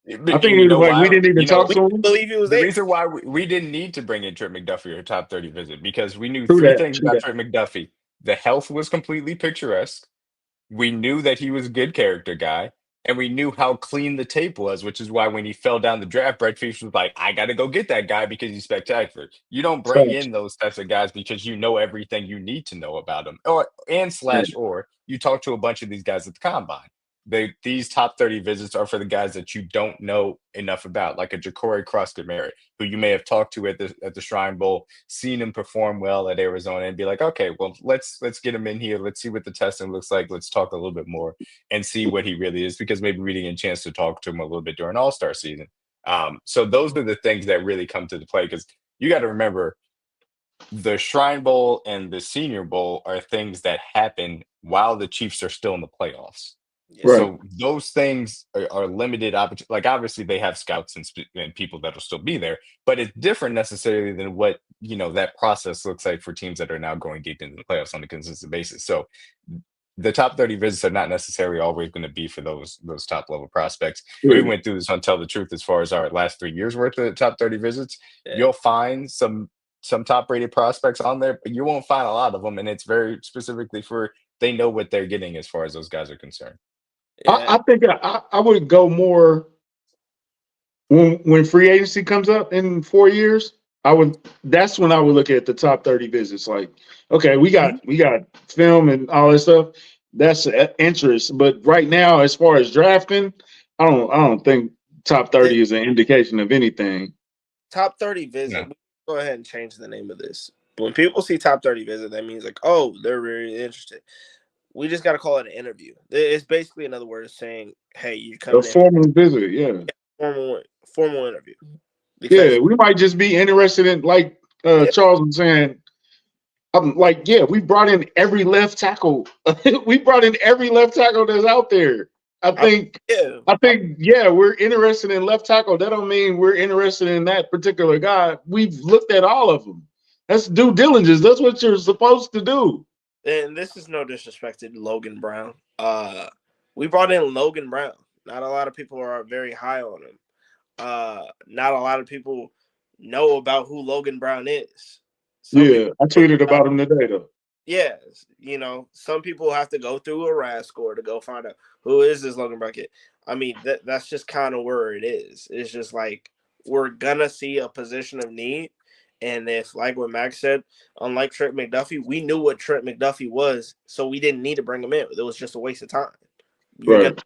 I think it was like we didn't even talk to him. Believe he was the there. reason why we didn't need to bring in Trip McDuffie or top 30 visit, because we knew three things about Trip McDuffie. The health was completely picturesque. We knew that he was a good character guy, and we knew how clean the tape was, which is why when he fell down the draft, Brett Veach was like, I got to go get that guy because he's spectacular. You don't bring in those types of guys because you know everything you need to know about them. Or you talk to a bunch of these guys at the combine. These top 30 visits are for the guys that you don't know enough about, like a Ja'Cory Cross-Merritt, who you may have talked to at the Shrine Bowl, seen him perform well at Arizona, and be like, okay, well, let's get him in here. Let's see what the testing looks like. Let's talk a little bit more and see what he really is, because maybe we didn't get a chance to talk to him a little bit during All-Star season. So those are the things that really come to the play, because you got to remember, the Shrine Bowl and the Senior Bowl are things that happen while the Chiefs are still in the playoffs. Right. So those things are limited opportunity. Like, obviously they have scouts and people that'll still be there, but it's different necessarily than what, that process looks like for teams that are now going deep into the playoffs on a consistent basis. So the top 30 visits are not necessarily always going to be for those top level prospects. We went through this on Tell the Truth as far as our last 3 years worth of top 30 visits. Yeah. You'll find some top rated prospects on there, but you won't find a lot of them. And it's very specifically for, they know what they're getting as far as those guys are concerned. Yeah. I think I would go more when free agency comes up in 4 years. That's when I would look at the top 30 visits. Like, okay, we got film and all that stuff. That's interest. But right now, as far as drafting, I don't think top 30 is an indication of anything. Top 30 visit. No. Go ahead and change the name of this. When people see top 30 visit, that means like, oh, they're really interested. We just got to call it an interview. It's basically another word of saying, hey, you're coming in. A formal visit, yeah. Formal interview. Because, we might just be interested in, like Charles was saying, we brought in every left tackle. We brought in every left tackle that's out there. I think, we're interested in left tackle. That don't mean we're interested in that particular guy. We've looked at all of them. That's due diligence. That's what you're supposed to do. And this is no disrespect to Logan Brown. We brought in Logan Brown. Not a lot of people are very high on him. Not a lot of people know about who Logan Brown is. I tweeted about him today, though. Yes, some people have to go through a RAS score to go find out who is this Logan Brown kid. I mean, that's just kind of where it is. It's just like we're gonna see a position of need. And if, like what Max said, unlike Trent McDuffie, we knew what Trent McDuffie was, so we didn't need to bring him in. It was just a waste of time. You're going to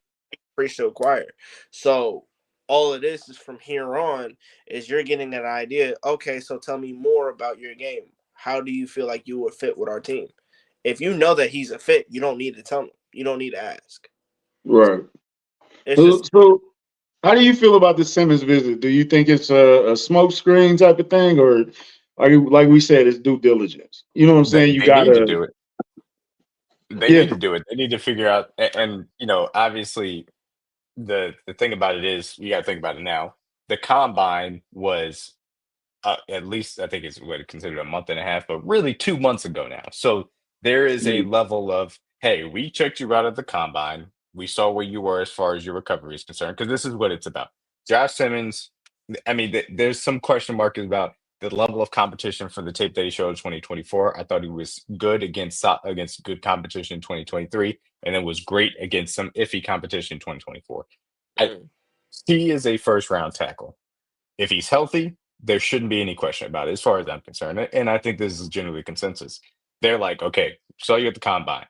preach to acquire. So all it is from here on is you're getting an idea. Okay, so tell me more about your game. How do you feel like you would fit with our team? If you know that he's a fit, you don't need to tell him. You don't need to ask. Right. So how do you feel about the Simmons visit? Do you think it's a smokescreen type of thing, or like we said, it's due diligence? You know what I'm saying? They need to do it. They Yeah. need to do it. They need to figure out, and obviously, the thing about it is you got to think about it now. The combine was at least I think it's what considered a month and a half, but really 2 months ago now. So there is a level of, hey, we checked you out at the combine. We saw where you were as far as your recovery is concerned, because this is what it's about. Josh Simmons, I mean, there's some question marks about the level of competition for the tape that he showed in 2024. I thought he was good against good competition in 2023, and then was great against some iffy competition in 2024. I, Mm. he is a first round tackle. If he's healthy, there shouldn't be any question about it, as far as I'm concerned. And I think this is generally consensus. They're like, okay, saw you at the combine.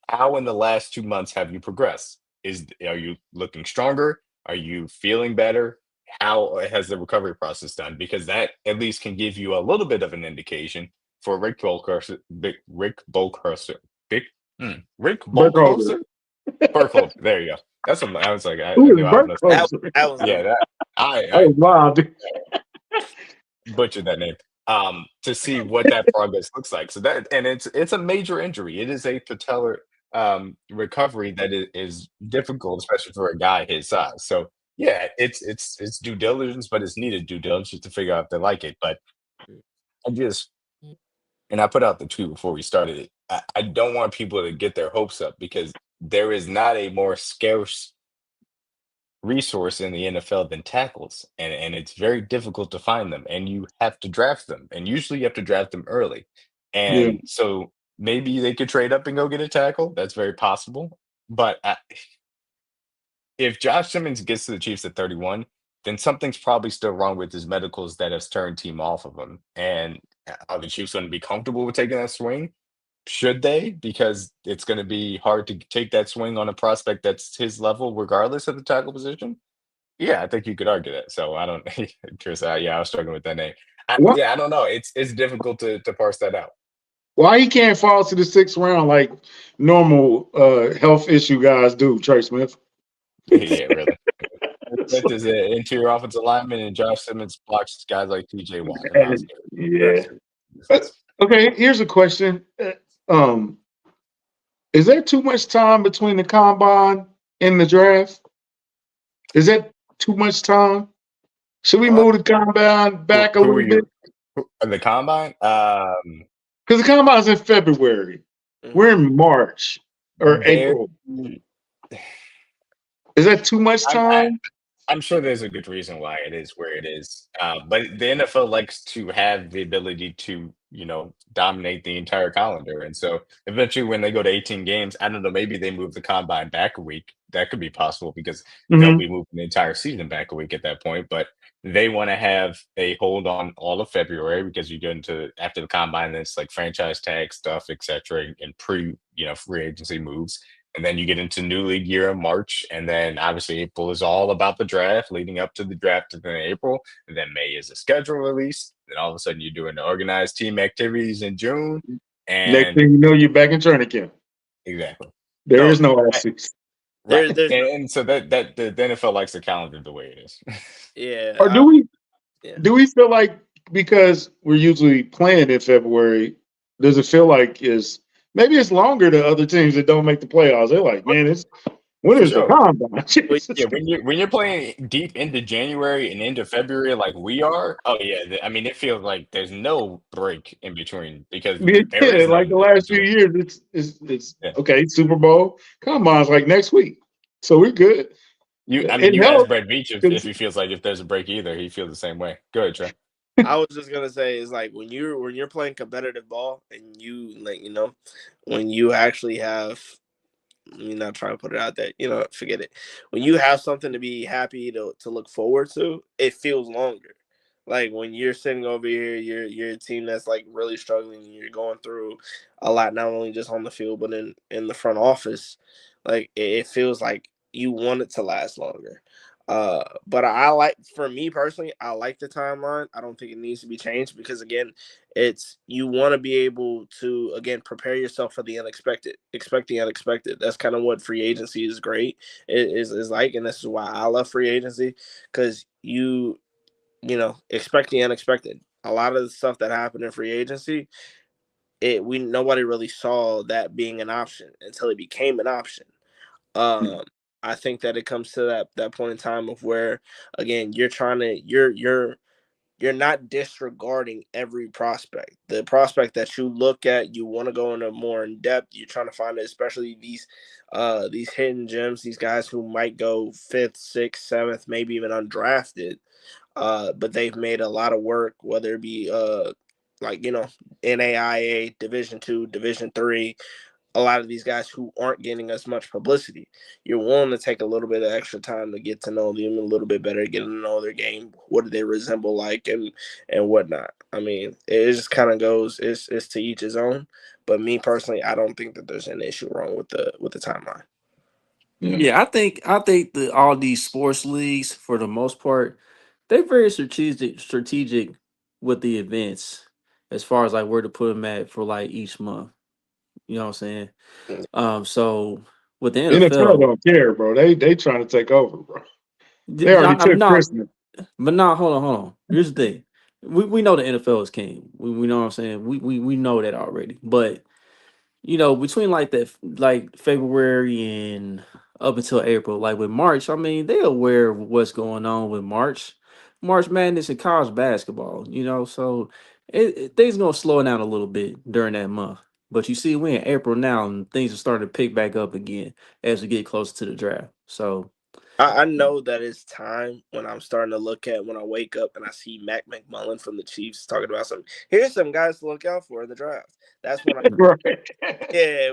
How in the last 2 months have you progressed? Are you looking stronger? Are you feeling better? How has the recovery process done? Because that at least can give you a little bit of an indication for Rick Burkholder. Bolkholzer? Burkholder. There you go. That's what I was like. I Who knew is I was messing up. Burkholder? That was Yeah, the that That I was wild, dude. butchered that name. To see what that progress looks like. So that, and it's a major injury. It is a patellar recovery that is difficult, especially for a guy his size. So yeah, it's due diligence, but it's needed due diligence to figure out if they like it. But I just and I put out the tweet before we started it. I don't want people to get their hopes up, because there is not a more scarce resource in the NFL than tackles, and it's very difficult to find them, and you have to draft them, and usually you have to draft them early. Yeah. And so maybe they could trade up and go get a tackle. That's very possible. But if Josh Simmons gets to the Chiefs at 31, then something's probably still wrong with his medicals that has turned team off of him. And are the Chiefs going to be comfortable with taking that swing? Should they? Because it's going to be hard to take that swing on a prospect that's his level, regardless of the tackle position. Yeah, I think you could argue that. So I don't, Chris. Yeah, I was struggling with that name. What? Yeah, I don't know. It's difficult to parse that out. Why he can't fall to the 6th round like normal health issue guys do, Trey Smith? Yeah, really. Smith is an interior offensive lineman, and Josh Simmons blocks guys like T.J. Watt. I'm not scared. Yeah. Okay, here's a question. Um, is there too much time between the combine and the draft? Is that too much time? Should we uh, move the combine back a Who are little bit? you? The combine? Because the combine's in February. We're mhm. in March or There. April. Is that too much I'm I, time? I'm sure there's a good reason why it is where it is. But the NFL likes to have the ability to, dominate the entire calendar. And so eventually when they go to 18 games, I don't know, maybe they move the combine back a week. That could be possible, because they'll Mm-hmm. be moving the entire season back a week at that point. But they want to have a hold on all of February, because you get into after the combine, then it's like franchise tag stuff, etc., and free agency moves. And then you get into new league year in March, and then obviously April is all about the draft, leading up to the draft in April. And then May is a schedule release. Then all of a sudden you're doing the organized team activities in June, Next and thing you know, you're back in training camp. exactly. There So is no off season. right, There's and so that the NFL likes the calendar the way it is. yeah, Or do we yeah. do we feel like because we're usually playing in February, does it feel like is maybe it's longer to other teams that don't make the playoffs? They're like, man, it's when For is the sure. combine? But Yeah, when you're playing deep into January and into February like we are, oh yeah, I mean it feels like there's no break in between, because there Yeah, is like none the in last few between. years, it's Yeah. okay. Super Bowl combine's like next week, so we're good. I mean, It you ask helps Brett Veach if 'cause- he feels like if there's a break either, he feels the same way. Go ahead, Trey. I was just gonna say is like when you're playing competitive ball and you like when you actually have, let me not try to put it out there, forget it. When you have something to be happy to look forward to, it feels longer. Like when you're sitting over here, you're a team that's like really struggling, and you're going through a lot, not only just on the field but in the front office. Like it feels like you want it to last longer. But I like, for me personally, I like the timeline. I don't think it needs to be changed because again, it's you want to be able to again prepare yourself for the unexpected, expect the unexpected. That's kind of what free agency is great. It is like, and this is why I love free agency because expect the unexpected. A lot of the stuff that happened in free agency, nobody really saw that being an option until it became an option. Um, I think that it comes to that point in time of where, again, you're not disregarding every prospect. The prospect that you look at, you want to go into more in depth. You're trying to find it, especially these hidden gems, these guys who might go fifth, sixth, seventh, maybe even undrafted. But they've made a lot of work, whether it be like NAIA, Division II, Division III. A lot of these guys who aren't getting as much publicity, you're willing to take a little bit of extra time to get to know them a little bit better, get to know their game, what do they resemble like, and whatnot. I mean, it just kind of goes. It's to each his own. But me personally, I don't think that there's an issue wrong with the timeline. Yeah, I think that all these sports leagues, for the most part, they're very strategic with the events, as far as like where to put them at for like each month. You know what I'm saying? So with the NFL NFL, don't care, bro. They trying to take over, bro. They already I'm took not, Christmas. but now hold on. Here's the thing: we know the NFL is king. We know what I'm saying. We know that already, but between like that, like February and up until April, like with March, I mean, they're aware of what's going on with March Madness and college basketball, so things gonna slow down a little bit during that month. But you see, we in April now, and things are starting to pick back up again as we get closer to the draft. So, I know that it's time when I'm starting to look at when I wake up and I see Mac McMullen from the Chiefs talking about here's some guys to look out for in the draft. That's when Right. yeah,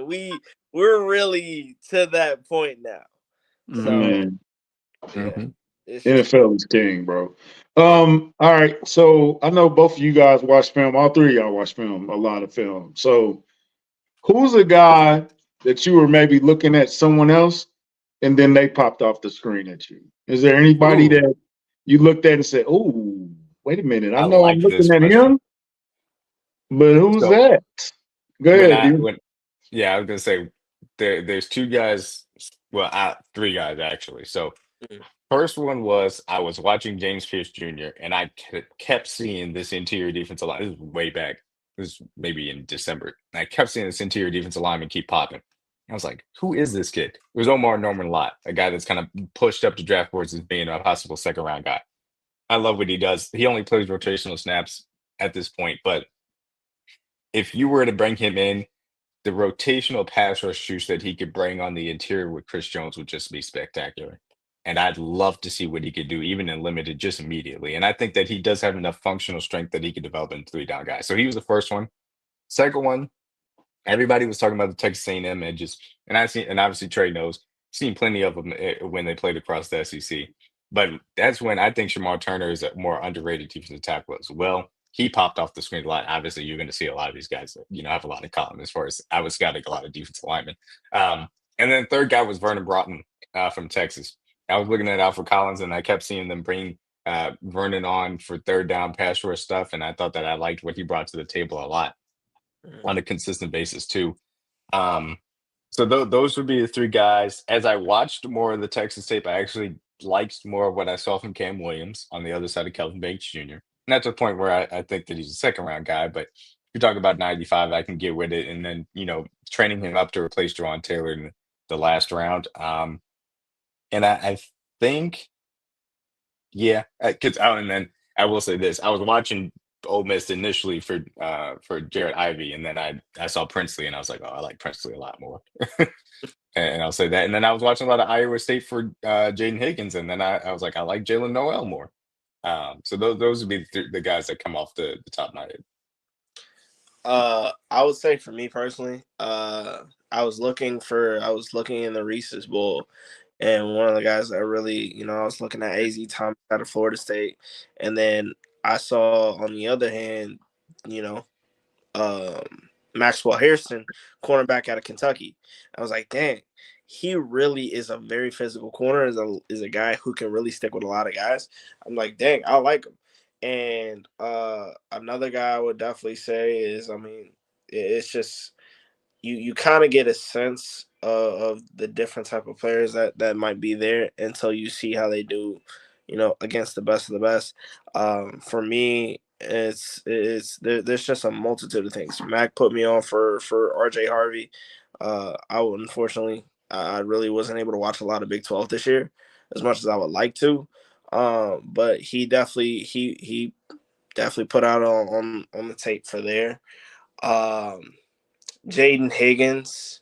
we're really to that point now. mhm. So Man, yeah, Mhm. it's just NFL is king, bro. All right. So I know both of you guys watch film. All three of y'all watch film, a lot of film. So who's a guy that you were maybe looking at someone else and then they popped off the screen at you? Is there anybody Ooh, that you looked at and said, "Oh, wait a minute, I I know I'm like this looking at question. him, but who's So that?" Go when ahead, I dude. when yeah, I was gonna say there's two guys, well, three guys actually. So mm, first one was I was watching James Pierce Jr. and I kept seeing this interior defensive line. This is way back. This was maybe in December. And I kept seeing this interior defensive lineman keep popping. I was like, who is this kid? It was Omar Norman Lott, a guy that's kind of pushed up the draft boards as being a possible second round guy. I love what he does. He only plays rotational snaps at this point, but if you were to bring him in, the rotational pass rush juice that he could bring on the interior with Chris Jones would just be spectacular. And I'd love to see what he could do, even in limited, just immediately. And I think that he does have enough functional strength that he could develop into three down guy. So he was the first one. Second one, everybody was talking about the Texas A&M edges, and I see, and obviously Trey knows, seen plenty of them when they played across the SEC. But that's when I think Shamar Turner is a more underrated defensive tackle as well. He popped off the screen a lot. Obviously, you're going to see a lot of these guys that have a lot of column as far as I was scouting a lot of defensive linemen. Um, and then third guy was Vernon Broughton from Texas. I was looking at Alfred Collins, and I kept seeing them bring Vernon on for third down pass rush stuff, and I thought that I liked what he brought to the table a lot mm. on a consistent basis too. Um, so those would be the three guys. As I watched more of the Texas tape, I actually liked more of what I saw from Cam Williams on the other side of Kelvin Banks Jr. Not to the point where I think that he's a second round guy, but if you're talking about 95, I can get with it. And then, training him up to replace Jawan Taylor in the last round. And I think, yeah, because and then I will say this: I was watching Ole Miss initially for Jared Ivey, and then I saw Princely, and I was like, oh, I like Princely a lot more. And I'll say that. And then I was watching a lot of Iowa State for Jaden Higgins, and then I was like, I like Jalen Noel more. So those would be the guys that come off the top of my head. I would say for me personally, I was looking in the Reese's Bowl, and one of the guys that really, I was looking at AZ Thomas out of Florida State, and then I saw on the other hand, you know, Maxwell Harrison, cornerback out of Kentucky. I was like, dang, he really is a very physical corner. Is a guy who can really stick with a lot of guys. I'm like, dang, I like him. And another guy I would definitely say is, I mean, it's just you kind of get a sense of the different type of players that might be there until you see how they do, against the best of the best. For me, there's just a multitude of things. Mac put me on for RJ Harvey. I would, unfortunately, I really wasn't able to watch a lot of Big 12 this year as much as I would like to. But he definitely put out on the tape for there. Um, Jaden Higgins.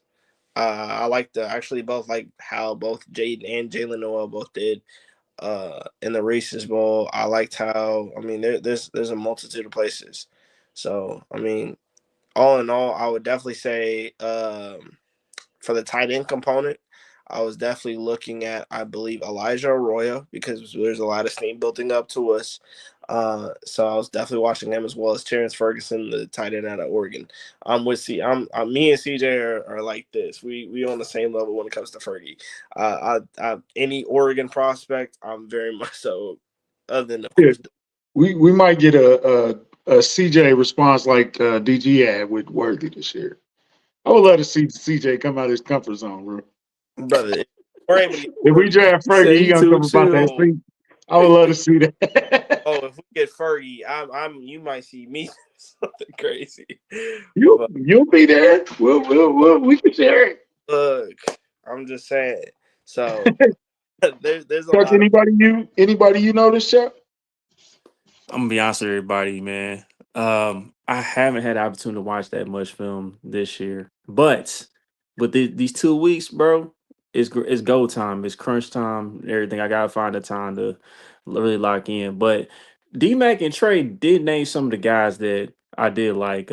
I like the actually both like how both Jaden and Jalen Noel both did in the Reese's Bowl. I liked how there's a multitude of places. So all in all, I would definitely say for the tight end component, I was definitely looking at, I believe, Elijah Arroyo because there's a lot of steam building up to us. So I was definitely watching him as well as Terrence Ferguson, the tight end out of Oregon. Me and CJ are like this. We on the same level when it comes to Fergie. Any Oregon prospect, I'm very much so. Other than of Yeah, course, we might get a CJ response like DG had with Worthy this year. I would love to see CJ come out of his comfort zone, bro. brother, if we're able to get If we Fergie, draft He Fergie, said he he gonna too come about that chill. oh, seat. I would love to see that. if we get Fergie, you might see me something crazy. But You'll be there. We can share it. look, I'm just saying. So there's a Chuck, lot of anybody you know this Chuck? I'm gonna be honest with everybody, man. I haven't had the opportunity to watch that much film this year, but with these 2 weeks, bro, it's go time, it's crunch time, and everything. I gotta find the time to really lock in. But D Mac and Trey did name some of the guys that I did like.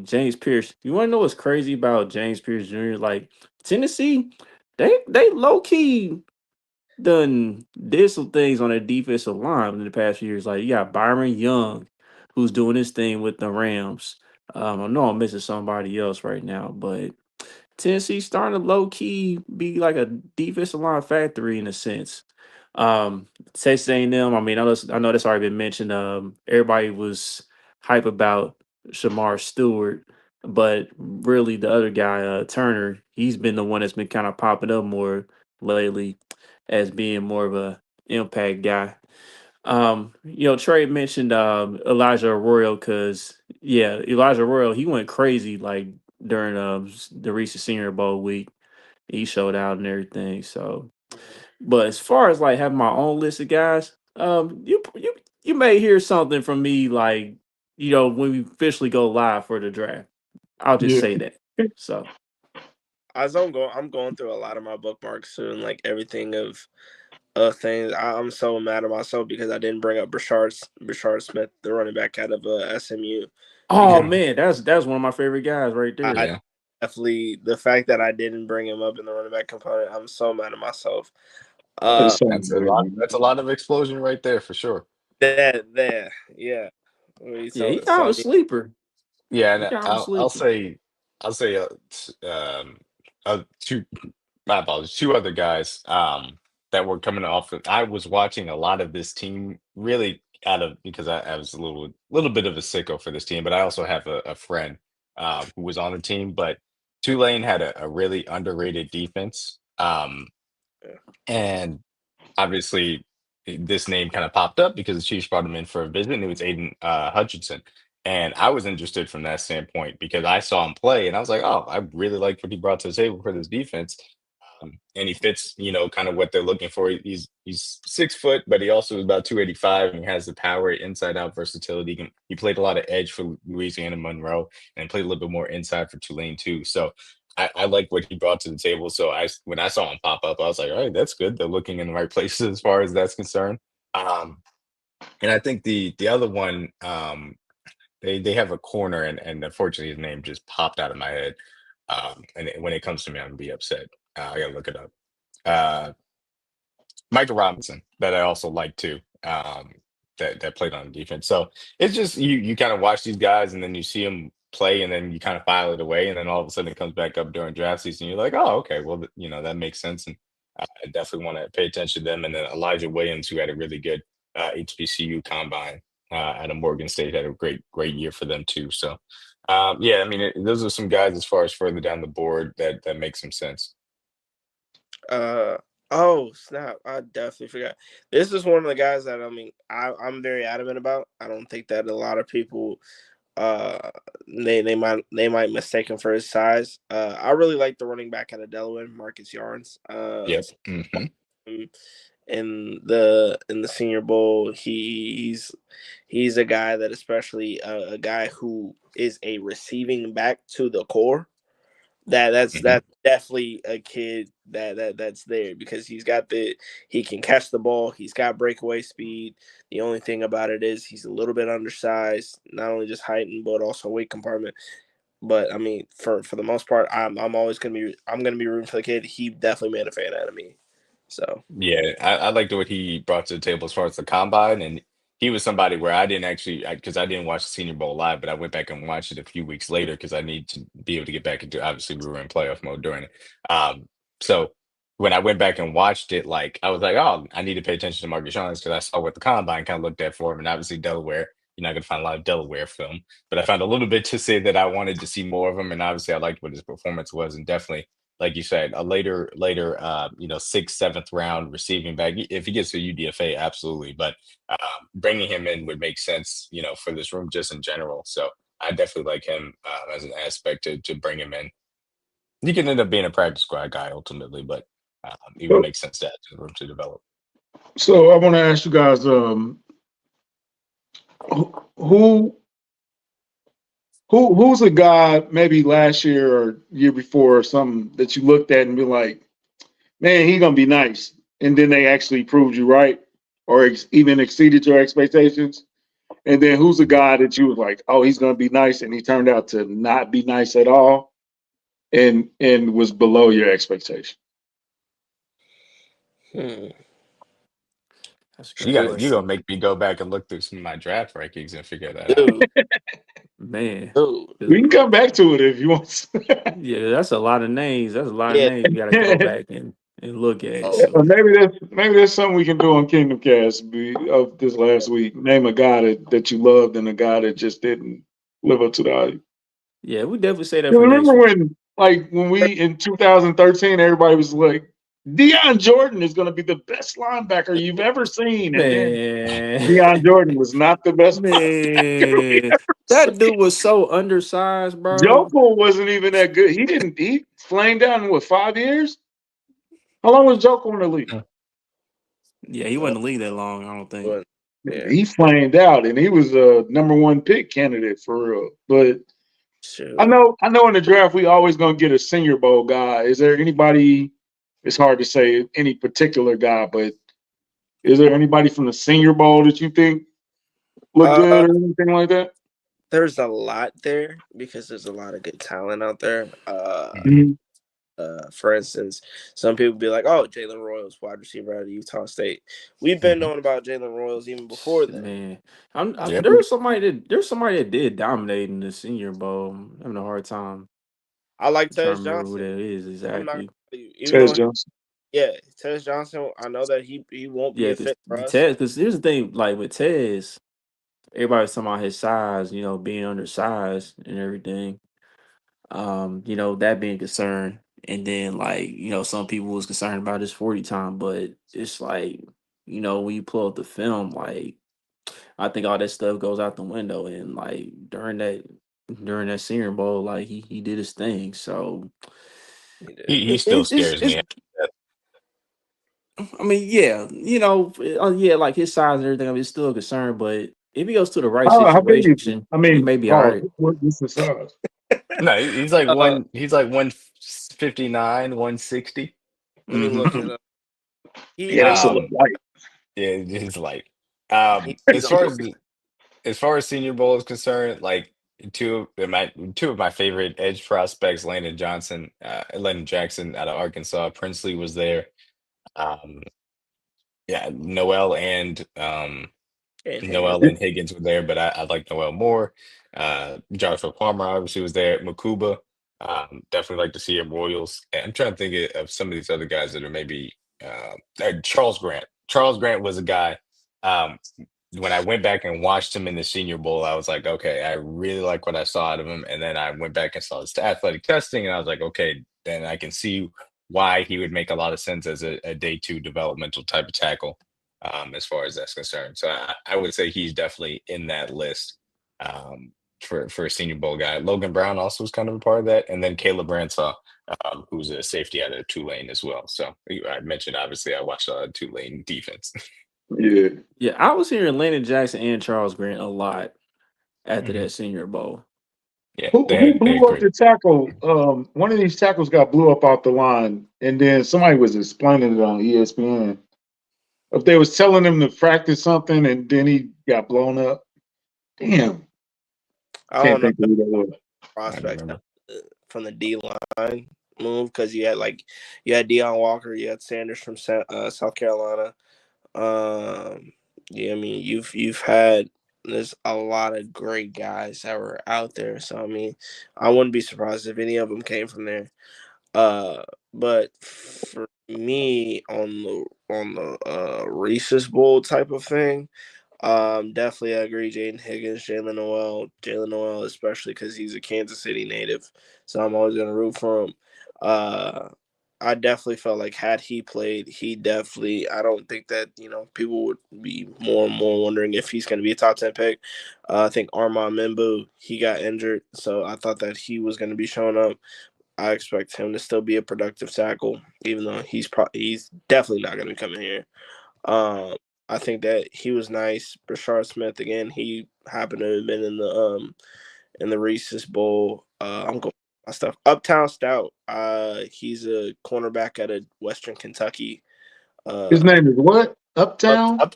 James Pierce. You want to know what's crazy about James Pierce Jr.? Like Tennessee, they low key did some things on their defensive line in the past few years. Like you got Byron Young, who's doing his thing with the Rams. I know I'm missing somebody else right now, but Tennessee's starting to low key be like a defensive line factory in a sense. Texas A&M. I know that's already been mentioned. Everybody was hype about Shamar Stewart, but really the other guy, Turner, he's been the one that's been kind of popping up more lately as being more of a impact guy. Trey mentioned Elijah Arroyo because Elijah Arroyo, he went crazy like during the recent Senior Bowl week. He showed out and everything. So, but as far as like having my own list of guys, you may hear something from me like when we officially go live for the draft. I'll just Yeah. say that. So as I'm going through a lot of my bookmarks and like everything of things. I'm so mad at myself because I didn't bring up Brashard Smith, the running back out of SMU, oh because Mhm. man, that's one of my favorite guys right there. I Yeah, definitely the fact that I didn't bring him up in the running back component. I'm so mad at myself. That's Uh, something, that's a lot. man. That's a lot of explosion right there for sure. that yeah. What are you Yeah, he telling? kind So of a sleeper. Yeah, He and kind of a I'll sleeper. say two my apologies, two other guys that were coming off. I was watching a lot of this team really out of because I was a little bit of a sicko for this team, but I also have a friend who was on the team. But Tulane had a really underrated defense, yeah. and obviously this name kind of popped up because the Chiefs brought him in for a visit, and it was Aiden Hutchinson. And I was interested from that standpoint because I saw him play, and I was like, "Oh, I really like what he brought to the table for this defense." And he fits, kind of what they're looking for. He's 6 foot, but he also is about 285, and he has the power, inside out versatility. He played a lot of edge for Louisiana Monroe, and played a little bit more inside for Tulane too. So I like what he brought to the table. So when I saw him pop up, I was like, all right, that's good. They're looking in the right places as far as that's concerned. Um, and I think the other one, they have a corner, and unfortunately his name just popped out of my head. And when it comes to me, I'm gonna be upset. I gotta look it up. Uh, Michael Robinson, that I also like too. That played on defense. So it's just you kind of watch these guys, and then you see them play, and then you kind of file it away, and then all of a sudden it comes back up during draft season. You're like, oh, okay, well, that makes sense, and I definitely want to pay attention to them. And then Elijah Williams, who had a really good HBCU combine out of Morgan State, had a great year for them too. So yeah, I mean, those are some guys as far as further down the board that make some sense. Oh snap! I definitely forgot. This is one of the guys that I'm very adamant about. I don't think that a lot of people uh they might mistake him for his size. I really like the running back out of Delaware, Marcus Yarns. Yep. Hmm. In the Senior Bowl, he's a guy that, especially a guy who is a receiving back to the core, that's Hmm. definitely a kid that's there, because he can catch the ball, he's got breakaway speed. The only thing about it is he's a little bit undersized, not only just height but also weight compartment. But I mean, for the most part, I'm gonna be rooting for the kid. He definitely made a fan out of me. So Yeah, I liked what he brought to the table as far as the combine, and he was somebody where I didn't actually, because I didn't watch the Senior Bowl live, but I went back and watched it a few weeks later because I need to be able to get back into. Obviously, we were in playoff mode during it. So when I went back and watched it, like I was like, oh, I need to pay attention to Marcus Jones because I saw what the combine kind of looked at for him, and obviously Delaware. You're not going to find a lot of Delaware film, but I found a little bit to say that I wanted to see more of him, and obviously I liked what his performance was, and definitely like you said, a later, sixth, seventh round receiving back. If he gets to UDFA, absolutely. But bringing him in would make sense, for this room just in general. So I definitely like him as an aspect to bring him in. He can end up being a practice squad guy ultimately, but it would So, make sense to add to the room to develop. so I want to ask you guys, who who's a guy maybe last year or year before or something that you looked at and be like, man, he's gonna be nice, and then they actually proved you right, or even exceeded your expectations. And then who's a guy that you was like, oh, he's gonna be nice, and he turned out to not be nice at all, and was below your expectation. hmm. That's a You good got to you question. gonna make me go back and look through some of my draft rankings and figure that out. dude, Man. dude, 'Cause- We can come back to it if you want. Yeah, that's a lot of names. That's a lot of yeah, names you gotta go back and look at. oh, So Maybe that's something we can do on Kingdom Cast of this yeah. last week. Name a guy that you loved and a guy that just didn't live up to the hype. yeah, we definitely say that You for next remember week. when we in 2013, everybody was like, Deion Jordan is going to be the best linebacker you've ever seen, and then Man. Deion Jordan was not the best linebacker we Man. ever That seen. dude was so undersized, bro. Joko wasn't even that good. He flamed out in what, 5 years? How long was Joko in the league? Yeah, he Uh, wasn't in the league that long, I don't think. but yeah, He flamed out, and he was a number one pick candidate for real. But I shoot. know, I know, in the draft we always gonna get a Senior Bowl guy. Is there anybody? It's hard to say any particular guy, but is there anybody from the Senior Bowl that you think look Uh, good or anything like that? there's a lot there because there's a lot of good talent out there. Mhm. Mhm. For instance, some people be like, "Oh, Jalen Royals, wide receiver out of Utah State." We've been Mhm. knowing about Jalen Royals even before then. Man, Yep. there's somebody that did dominate in the Senior Bowl. I'm having a hard time I like trying to Tez remember who Johnson. that is I'm not gonna exactly. tell you, even Tez though Johnson. yeah, Tez Johnson. I know that he won't be Yeah, a because fit for us. Tez, because here's the thing, like with Tez, everybody's talking about his size, being undersized and everything. That being concerned. And then like, some people was concerned about his 40 time, but it's like, when you pull up the film, like I think all that stuff goes out the window. And like during that Senior Bowl, like he did his thing. So He did. He it, still it, it's scares it's me. I mean, yeah, yeah, like his size and everything, I mean, it's still a concern, but if he goes to the right How big is he? situation, I he mean, may be all Paul, right. what's the size? No, he's like Uh, he's like 159, 160. let me Hmm. look it up. He Yeah, that's a little Um, light. yeah, it's like he's a as far as Senior Bowl is concerned, like two of my favorite edge prospects, Landon Jackson out of Arkansas, Princely was there. Um, yeah, and Higgins. Noel and Higgins were there, but I like Noel more. Joshua Palmer obviously was there. Makuba, definitely like to see him Royals. And I'm trying to think of some of these other guys that are maybe Charles Grant. Charles Grant was a guy. Um, when I went back and watched him in the Senior Bowl, I was like, okay, I really like what I saw out of him. And then I went back and saw his athletic testing, and I was like, okay, then I can see why he would make a lot of sense as a day two developmental type of tackle, as far as that's concerned. So I would say he's definitely in that list, for a Senior Bowl guy. Logan Brown also was kind of a part of that, and then Caleb Ransaw, who's a safety out of Tulane as well. So I mentioned obviously I watched Tulane defense. Yeah. Yeah, I was hearing Landon Jackson and Charles Grant a lot after Mhm. that Senior Bowl. Yeah, Who they blew had up great. the tackle? One of these tackles got blew up off the line, and then somebody was explaining it on ESPN. If they was telling him to practice something, and then he got blown up. Damn, I can't don't know think of who that was. I don't prospects remember. from the D line move because you had Deion Walker, you had Sanders from South Carolina. Yeah, I mean you've had there's a lot of great guys that were out there. So I mean, I wouldn't be surprised if any of them came from there. But for me on the Reese's Bowl type of thing, definitely I agree. Jaden Higgins, Jalen Noel, especially because he's a Kansas City native, so I'm always gonna root for him. Uh, I definitely felt like had he played, he definitely. I don't think that people would be more and more wondering if he's going to be a top 10 pick. I think Armand Membu he got injured, so I thought that he was going to be showing up. I expect him to still be a productive tackle, even though he's definitely not going to be coming here. Um, I think that he was nice. Brashard Smith again. He happened to have been in the Reese's Bowl. I'm going my stuff. Uptown Stout. He's a cornerback out of Western Kentucky. His Uh, name is what? up, Uptown. up,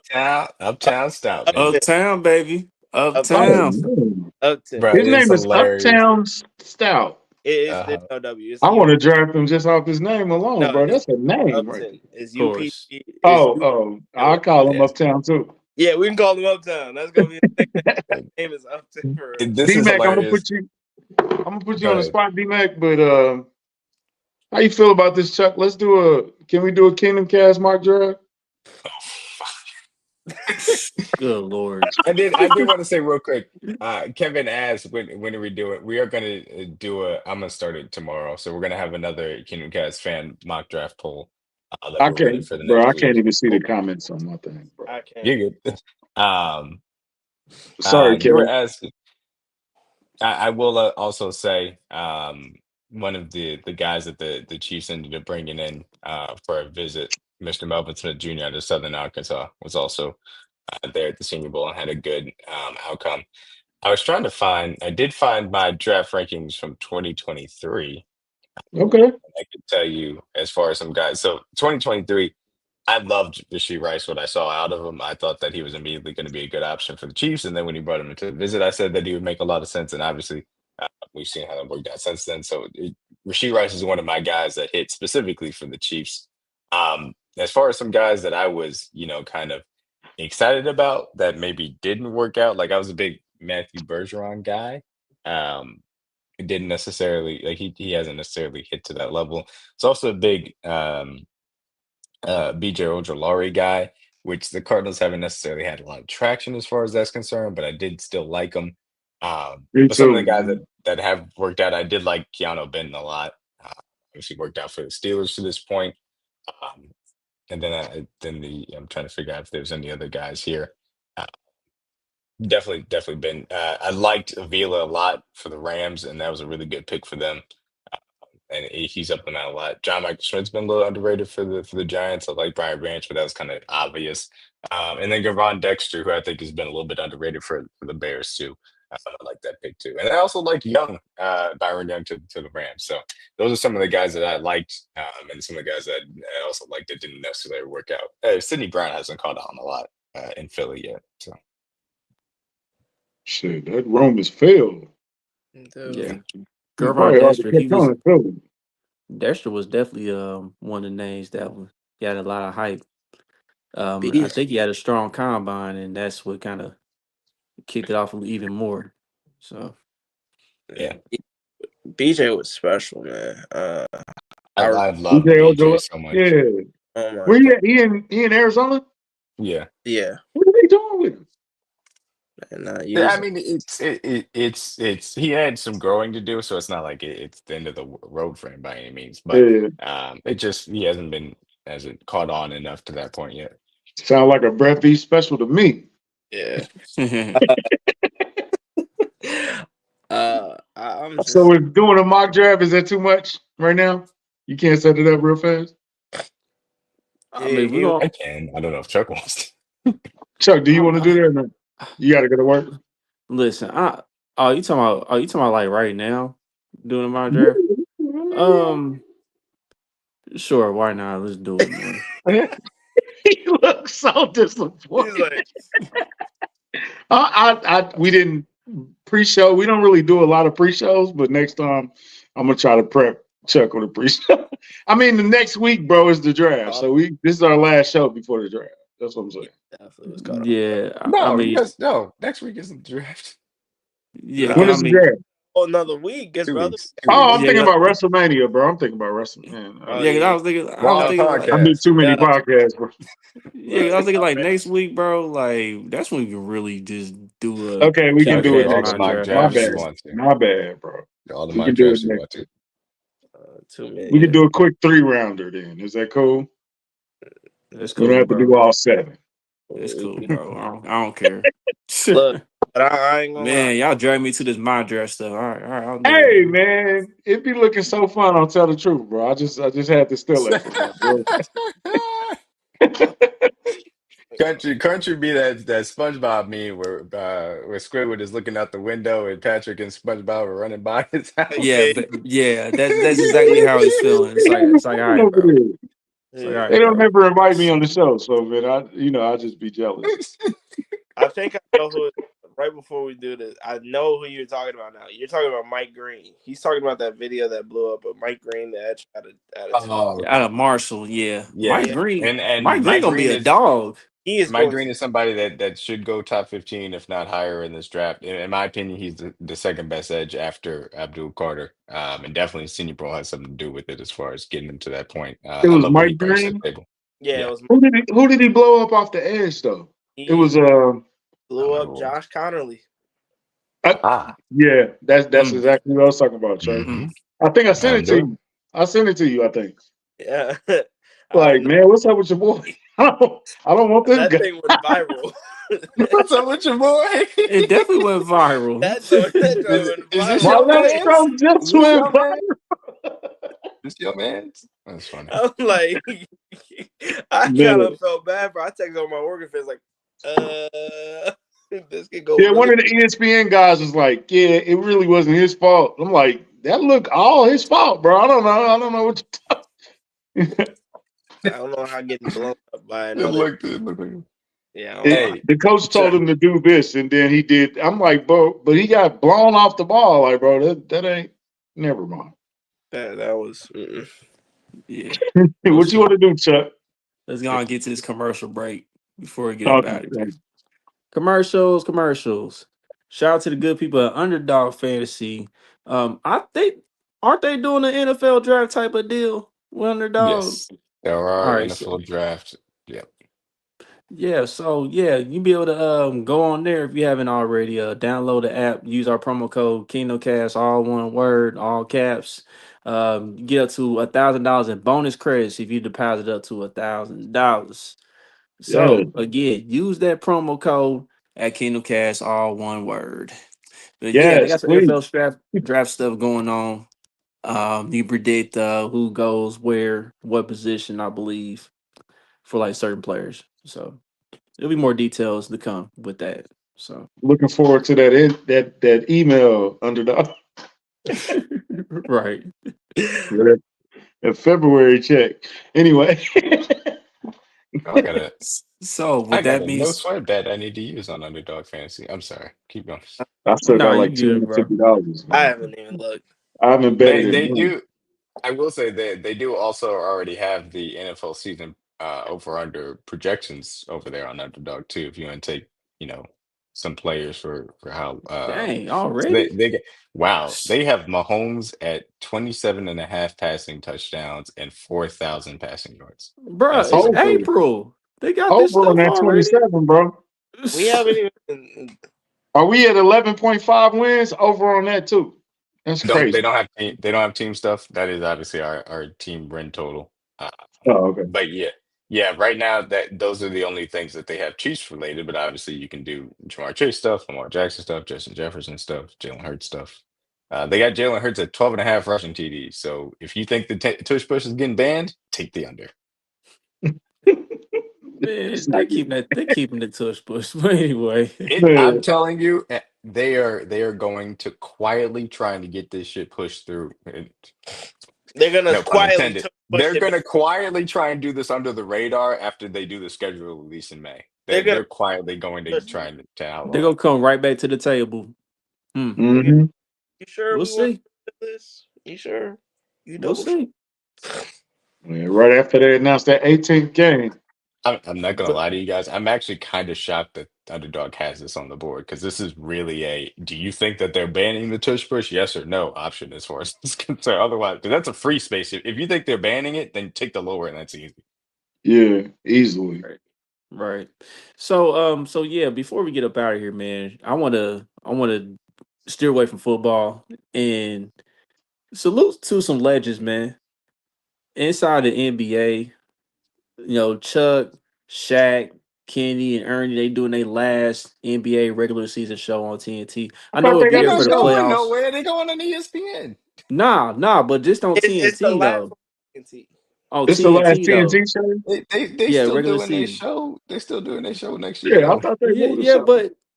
Uptown Stout, man. Upton, Uptown, baby. Oh Uptown. man, Upton. Bro, his it's name is hilarious. Uptown Stout. There's Uh, no W. It's I U. want to draft him just off his name alone, No, bro. it's That's a name, right? Upton. It's Of UP. course. It's U. I call him yeah. Uptown too. Yeah, we can call him Uptown. That's gonna be his name is Upton for. This D is Mac, hilarious. I'm gonna put you Go on the ahead. spot, D Mac. But how you feel about this, Chuck? Can we do a Kingdom Cast mock draft? Oh, fuck. Good Lord. I did want to say real quick. Kevin asked when do we do it? We are going to do a. I'm going to start it tomorrow, so we're going to have another Kingdom Cast fan mock draft poll, that we're running for the I next can't week. even see the comments on my thing, bro. I can't. You're good. Um, Sorry, you were Kevin. asking. I will also say, one of the guys that the Chiefs ended up bringing in, for a visit, Mr. Melvin Smith Jr. out of Southern Arkansas, was also, there at the Senior Bowl and had a good, outcome. I did find my draft rankings from 2023. Okay. I could tell you as far as some guys. So 2023, I loved Rasheed Rice. What I saw out of him, I thought that he was immediately going to be a good option for the Chiefs. And then when he brought him into the visit, I said that he would make a lot of sense. And obviously, we've seen how that worked out since then. So Rasheed Rice is one of my guys that hit specifically for the Chiefs. As far as some guys that I was, kind of excited about that maybe didn't work out, like I was a big Matthew Bergeron guy. Um, it didn't necessarily like he hasn't necessarily hit to that level. It's also a big, BJ Ojolari guy, which the Cardinals haven't necessarily had a lot of traction as far as that's concerned, but I did still like him. Me But some of the too, guys man. that have worked out, I did like Keanu Benton a lot. Obviously worked out for the Steelers to this point. Um, and then I'm trying to figure out if there's any other guys here. Uh, definitely been. I liked Avila a lot for the Rams, and that was a really good pick for them. And he's up and out a lot. John Michael Schmidt's been a little underrated for the Giants. I like Brian Branch, but that was kind of obvious. And then Gavon Dexter, who I think has been a little bit underrated for the Bears too. I like that pick too. And I also like Byron Young to the Rams. So those are some of the guys that I liked, and some of the guys that I also liked that didn't necessarily work out. Sidney Brown hasn't caught on a lot, in Philly yet. So Shit, that room is filled. Yeah. Dude. It's Gervon probably hard to Dexter, catch on in Philly. Dexter was definitely one of the names that he had a lot of hype. I Beast. think he had a strong combine, and that's what kind of kicked it off even more. So yeah, BJ was special, man. I love DJ BJ Ojo, so much. yeah. Oh my Where he god. at? He in Arizona? Yeah. Yeah. What are they doing with him? And Yeah, I years. mean, it's he had some growing to do, so it's not like it's the end of the road for him by any means. But Yeah. it just he hasn't caught on enough to that point yet. Sound like a Brett Veach special to me. Yeah. Yeah, I'm So just we're doing a mock draft. Is that too much right now? You can't set it up real fast. I mean, we're I gonna can. I don't know if Chuck wants Chuck, do you want to do I, that? Or no? You got to go to work. listen. You talking about like right now doing my draft? Um, sure, why not? Let's do it, man. to. He looks so he's disappointed. like We didn't pre-show. We don't really do a lot of pre-shows, but next time I'm gonna try to prep Chuck on the pre-show. I mean, the next week, bro, is the draft. So this is our last show before the draft. That's what I'm saying. definitely was caught off. Yeah, I No, you mean, guys. No, next week isn't the draft. yeah, When cause I is the mean, draft? Oh, another week, good 2 brother. weeks. Oh, I'm yeah, thinking yeah, about WrestleMania, bro. I'm thinking about WrestleMania. Oh yeah. 'Cause yeah. I was Wrong thinking like, I do podcast. too many Yeah. podcasts, bro. yeah, 'cause I was Right. thinking like next week, bro. Like that's when we can really just do a Okay, we can Kingdom do it Okay, Cast all next the my week. mock draft My drafts bad. you episode. want to. My bad, bro. All the We mock can do it drafts you next want to. week. Too many. We can do a quick 3-rounder then. Is that cool? That's We don't cool, have to do bro. all 7. It's cool, bro. I don't care. Look, but I ain't gonna lie. Man, y'all drag me to this my draft stuff. All right, I'll do it, Hey man. man, it be looking so fun. I'll tell the truth, bro. I just had to steal that from my bro. Country be that SpongeBob meme where Squidward is looking out the window and Patrick and SpongeBob are running by his house. Yeah, Yeah, but yeah, that's exactly how he's feeling. They having It's like, all fun right, over bro. there. It's like, all yeah. They right, don't bro. ever invite me on the show, so man, I just be jealous. I think I know who. Right before we do this, I know who you're talking about now. You're talking about Mike Green. He's talking about that video that blew up of Mike Green, the edge out of Oh, Out okay. of Marshall, yeah. Yeah, and Mike Green Mike gonna be Green a is dog. He is Mike going Green to. is somebody that should go top 15, if not higher, in this draft. In my opinion, he's the second best edge after Abdul Carter. And definitely Senior Pro has something to do with it as far as getting him to that point. It I was love what he Mike brings to Green. the table. Yeah, it Yeah. was. Who did he blow up off the edge though? It was He blew up Oh. Josh Connerly. Ah. yeah, that's Mm, exactly what I was talking about, Trey. Mm-hmm. mm. I think I sent I'm it to doing. you. I sent it to you, I think. Yeah, I Like, don't know. man, what's up with your boy? I don't want this That guy. thing went viral. What's up with your boy? It definitely went viral. that joint is, went is this My your viral. left man's? stroke Is just this went your man? viral. This your man's? That's funny. I'm like, I kind Man. of felt bad, bro. I texted on my work face like, this could go Yeah, one really. of the ESPN guys was like, "Yeah, it really wasn't his fault." I'm like, "That look all his fault, bro. I don't know. I don't know what you're talking." I don't know how getting blown up by It another. looked like. Yeah, I don't know. Hey, The coach told check. him to do this, and then he did. I'm like, bro, but he got blown off the ball. Like, bro, that ain't. Never mind. That was. Yeah. What you want to do, Chuck? Let's go and get to this commercial break before we get up Okay, out of here. Commercials. Shout out to the good people at Underdog Fantasy. I think aren't they doing an NFL draft type of deal with Underdog? Yes, there All are right, so NFL drafts. Yeah. yeah, so yeah, you be able to go on there if you haven't already. Download the app, use our promo code KingdomCast, all one word, all caps. You get up to $1,000 in bonus credits if you deposit up to $1,000. yeah, So again, use that promo code at KingdomCast, all one word. But yeah, they yes, got some please. NFL draft stuff going on. You predict who goes where, what position, I believe, for like certain players. So there'll be more details to come with that. So Looking forward to that email Underdog. right. Yeah, that February check. Anyway, I got a So I with got that a being no sweat bet I need to use on Underdog Fantasy. I'm sorry. Keep going. I still no, got you like two good, hundred bro. fifty dollars. I haven't even looked. I haven't betted They in months. do. I will say they do also already have the NFL season over under projections over there on Underdog too. If you want to take some players for how Dang, so already? they get wow, they have Mahomes at 27 and a half passing touchdowns and 4,000 passing yards as Bruh, his it's Over, over. April. They got this over on stuff that already. 27, bro. We haven't even. Are we at 11.5 wins over on that too? That's Don't crazy. they don't have team stuff. That is obviously our team win total. Uh, Oh, okay. but yeah. Right now that those are the only things that they have Chiefs related. But obviously you can do Jamar Chase stuff, Lamar Jackson stuff, Justin Jefferson stuff, Jalen Hurts stuff. They got Jalen Hurts at 12.5 rushing TDs. So if you think the tush push is getting banned, take the under. It's Man, not good. they keeping the tush push. But anyway, I'm Man, telling you, they are going to quietly trying to get this shit pushed through. They're gonna No pun quietly intended. push They're it back. gonna quietly try and do this under the radar after they do the schedule release in May. They're They're gonna they're quietly going to push. try to they're outlaw gonna it. come right back to the table. Hmm. You hmm sure We'll we want see. to do this? You sure? You We'll double sure? see. Right after they announced that 18th game. I'm not gonna But lie to you guys. I'm actually kind of shocked that Underdog has this on the board because this is really a. Do you think that they're banning the tush push? Yes or no option as far as it's concerned. Otherwise, 'cause that's a free space. If you think they're banning it, then take the lower, and that's easy. Yeah, easily. right, right. So yeah. Before we get up out of here, man, I wanna steer away from football and salute to some legends, man. Inside the NBA, Chuck, Shaq, Kenny, and Ernie, they doing their last NBA regular season show on TNT. I I know thought it'll they be They're got there the for not the show. going playoffs. nowhere. They're going on ESPN. Nah, but just on It's the TNT last though. one. TNT. On It's the last TNT though. TNT show. They Yeah, still regular doing their season. show. They still doing their show next year Yeah, I though. thought they Yeah, moved the yeah, show.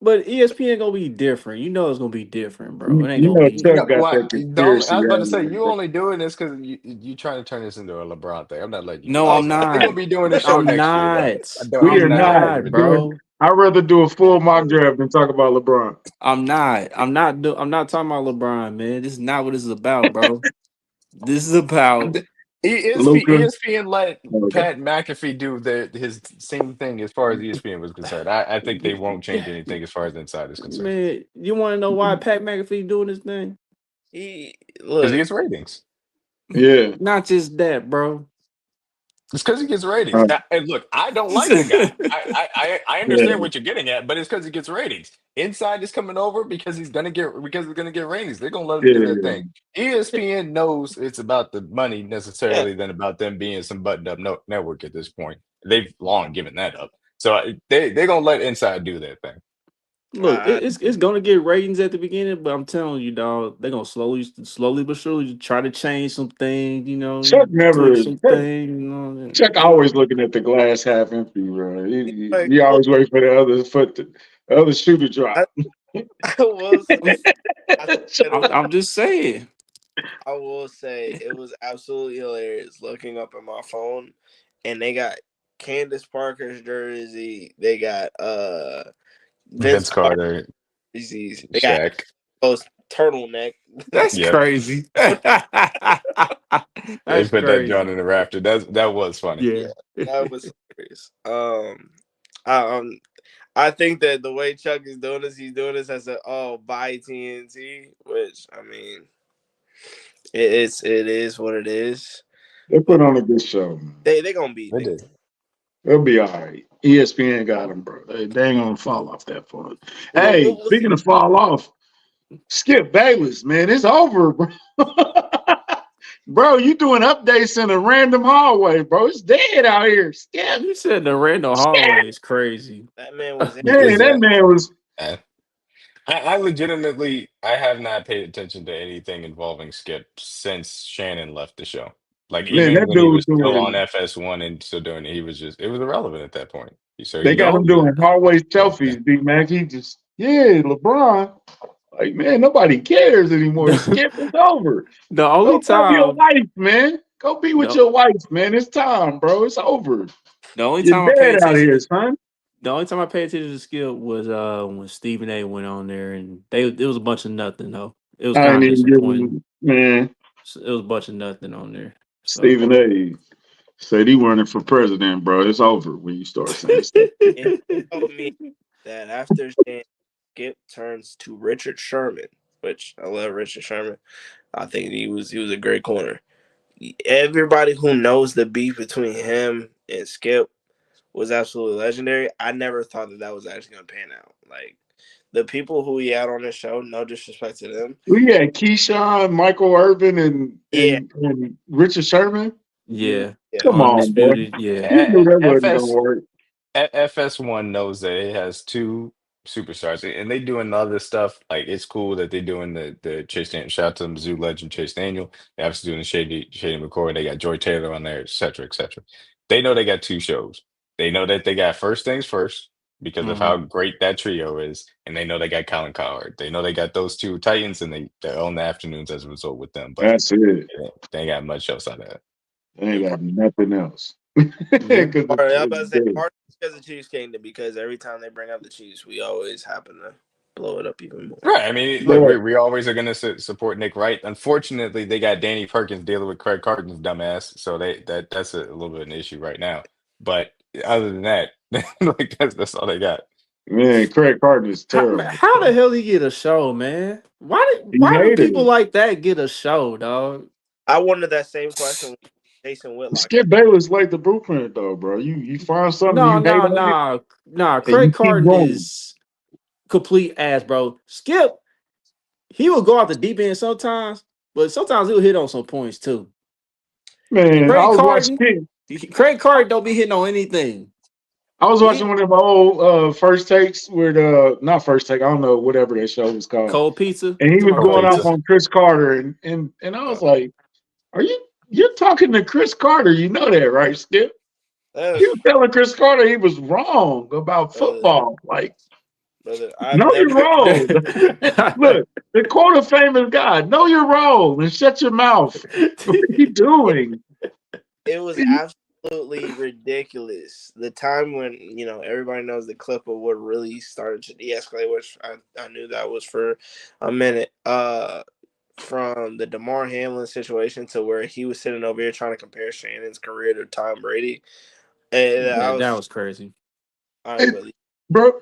but ESPN gonna be different. You know it's gonna be different, bro. It ain't You gonna know, be. Chuck No, got why? that The only, conspiracy I was about to say analyst, you bro. only doing this because you trying to turn this into a LeBron thing. I'm not letting you do No, this, I'm man. They're gonna not. be doing the show I'm next year, though. not. We I'm are I'm not not not, believing it. doing. bro. I'd rather do a full mock draft than talk about LeBron. I'm not talking about LeBron, man. This is not what this is about, bro. This is about Luca. ESPN let Okay. Pat McAfee do his same thing as far as ESPN was concerned. I think they won't change anything as far as inside is concerned man. You want to know why Pat McAfee doing this thing? He because he look. gets ratings. Yeah. Not just that, bro. It's because he gets ratings. Uh, And look, I don't like the guy. I understand yeah. what you're getting at, but it's because he gets ratings. Inside is coming over because he's gonna get ratings. They're gonna let him do their Yeah. thing. ESPN knows it's about the money Yeah, necessarily than about them being some buttoned up network at this point. They've long given that up. So they're gonna let Inside do their thing. Look, I, it's gonna get ratings at the beginning, but I'm telling you, dog, they're gonna slowly but surely try to change some things, Chuck tweak never. some things, Chuck always looking at the glass half empty, bro. like, He always wait for the other foot, the other shoe to I, drop. I will say, I said it was. I'm just saying. I will say it was absolutely hilarious looking up at my phone, and they got Candace Parker's jersey. They got Vince Vince Carter Carter, jerseys. They got Shaq. those turtleneck. That's Yep, crazy. they That's put that John crazy. in the rafter. That was funny. Yeah. Yeah, that was hilarious. I, um, I think that the way Chuck is doing this, he's doing this as a buy TNT, which I mean, it is what it is. They But put on a good show, man. they gonna beat They niggas. did. They'll be all right. ESPN got them, bro. They ain't gonna fall off that far. Look, Hey, we'll see. speaking of fall off, Skip Bayless, man, it's over, bro. Bro, you doing updates in a random hallway, bro. It's dead out here. Skip, You said the random Skip. hallway is crazy. That man was in. Man, Is that that? man was. I legitimately I have not paid attention to anything involving Skip since Shannon left the show. Like Man, even that when he dude was still on doing. FS1 and still doing it, he was just it was irrelevant at that point. So They he got he him No, was doing hallway anything. selfies, B Mac. He just, yeah, LeBron. Like, man, nobody cares anymore. the Skip is over. only Go love your time wife, man. Go be with the, your wife, man. It's time, bro. It's over. the only You're time I pay dead out attention here, to son. the only time I paid attention to Skip was when Stephen A went on there and it was a bunch of nothing though. It was I kind ain't of even disappointing. giving, man. It was a bunch of nothing on there. So Stephen A. said he running for president, bro. It's over when you start saying stuff. And he told me that after saying Skip turns to Richard Sherman, which I love Richard Sherman. I think he was a great corner. Everybody who knows the beef between him and Skip was absolutely legendary. I never thought that was actually gonna pan out. Like the people who he had on his show, no disrespect to them. We had Keyshawn, Michael Irvin, and Yeah. and Richard Sherman. Yeah, Yeah. Come on, boy. undisputed. Yeah, You knew that wasn't gonna FS work. FS1 knows that it has two superstars, and they doing other stuff. Like it's cool that they're doing the Chase Daniel. Shout out to the Mizzou legend Chase Daniel. They obviously doing the Shady McCoy. They got Joy Taylor on there, et cetera, et cetera. They know they got two shows. They know that they got First Things First because of how great that trio is, and they know they got Colin Cowherd. They know they got those two Titans, and they own the afternoons as a result with them. But That's it. they ain't got much else out of that. They ain't got nothing else. Yeah. Because Part, I'm about to say part because of Chiefs Kingdom, because every time they bring up the Chiefs, we always happen to blow it up even more. Right. I mean, look, we always are going to support Nick Wright. Unfortunately, they got Danny Perkins dealing with Craig Carton's dumbass, so that's a little bit of an issue right now. But other than that, like that's all they got. Man, Craig Carton is terrible. How the hell he get a show, man? Why do hated people it. like that get a show, dog? I wondered that same question with Jason Whitlock. Skip Bayless laid the blueprint though, bro. You find something you hate on it, Nah. and Craig you keep Carton going. is complete ass, bro. Skip, he will go out the deep end sometimes, but sometimes he'll hit on some points too. Man, I was watching Craig Carton don't be hitting on anything. I was watching one of my old first takes with not first take, I don't know, whatever that show was called. Cold Pizza. And he was Cold going Pizza. off on Chris Carter and I was like, you're talking to Chris Carter, you know that, right, Skip? He was telling Chris Carter he was wrong about football. Like, brother, you're wrong. Look, the quote of famous guy, know you're wrong and shut your mouth. What are you doing? It was absolutely ridiculous. The time when, everybody knows the clip of what really started to de-escalate, which I knew that was for a minute, from the DeMar Hamlin situation to where he was sitting over here trying to compare Shannon's career to Tom Brady. And that was crazy. Bro,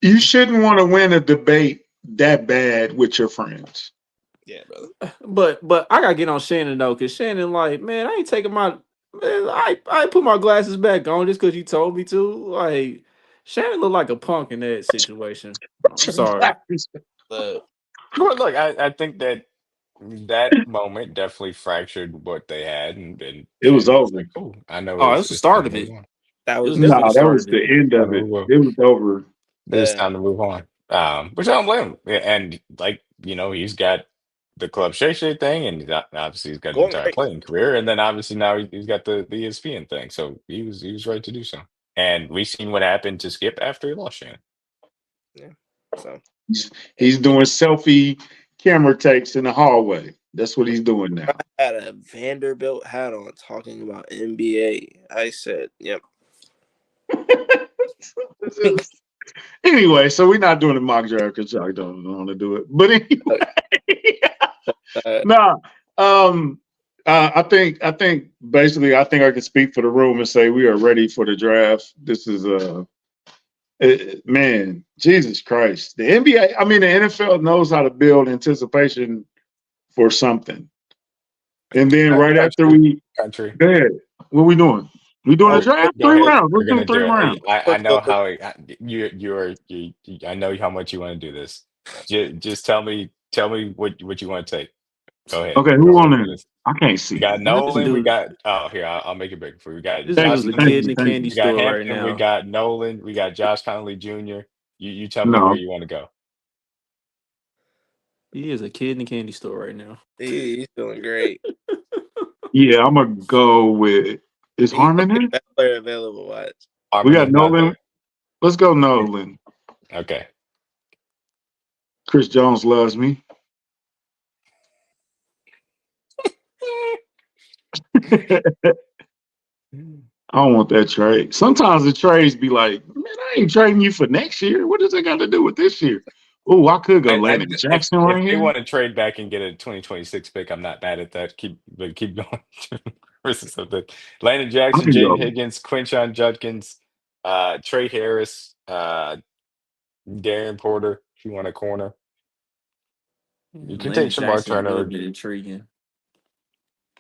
you shouldn't want to win a debate that bad with your friends. Yeah, brother. But I gotta get on Shannon though, because Shannon, like, man, I ain't taking my I put my glasses back on just because you told me to. Like, Shannon looked like a punk in that situation. I'm sorry. Well, look, I think that moment definitely fractured what they had, and it was over. Like, oh, I know. Oh, that's the start of it. That was the end of it. It was over. It's time to move on. Which I don't blame him. Yeah, and he's got the Club Shay Shay thing, and obviously he's got an entire playing career, and then obviously now he's got the ESPN thing. So he was right to do so. And we've seen what happened to Skip after he lost Shannon. Yeah. So he's doing selfie camera takes in the hallway. That's what he's doing now. I had a Vanderbilt hat on talking about NBA. I said, yep. Anyway, so we're not doing the mock draft because I don't want to do it. But anyway, I think basically I can speak for the room and say we are ready for the draft. This is man, Jesus Christ. The NBA, the NFL knows how to build anticipation for something. And then right after go ahead. What are we doing? We doing a draft? 3 rounds. We're doing 3 rounds. I know how I know how much you want to do this. Just tell me what you want to take. Go ahead. Okay, who on there? I can't see. We got Nolan. We got here. I'll make it big for you. We got this is the kid in the candy store right now. We got Nolan. We got Josh Connolly Jr. You tell me where you want to go. He is a kid in the candy store right now. He's feeling great. Yeah, I'm gonna go with. Is Harmon in? Best player available. What? We got Nolan. Let's go, Nolan. Okay. Chris Jones loves me. I don't want that trade. Sometimes the trades be like, man, I ain't trading you for next year. What does that got to do with this year? Oh, I could go Landon Jackson right here. If they want to trade back and get a 2026 pick, I'm not mad at that. Keep going. Versus something. Landon Jackson, Jaden Higgins, Quinshon Judkins, Trey Harris, Darren Porter. If you want a corner, you can take Shamar Turner. Intriguing.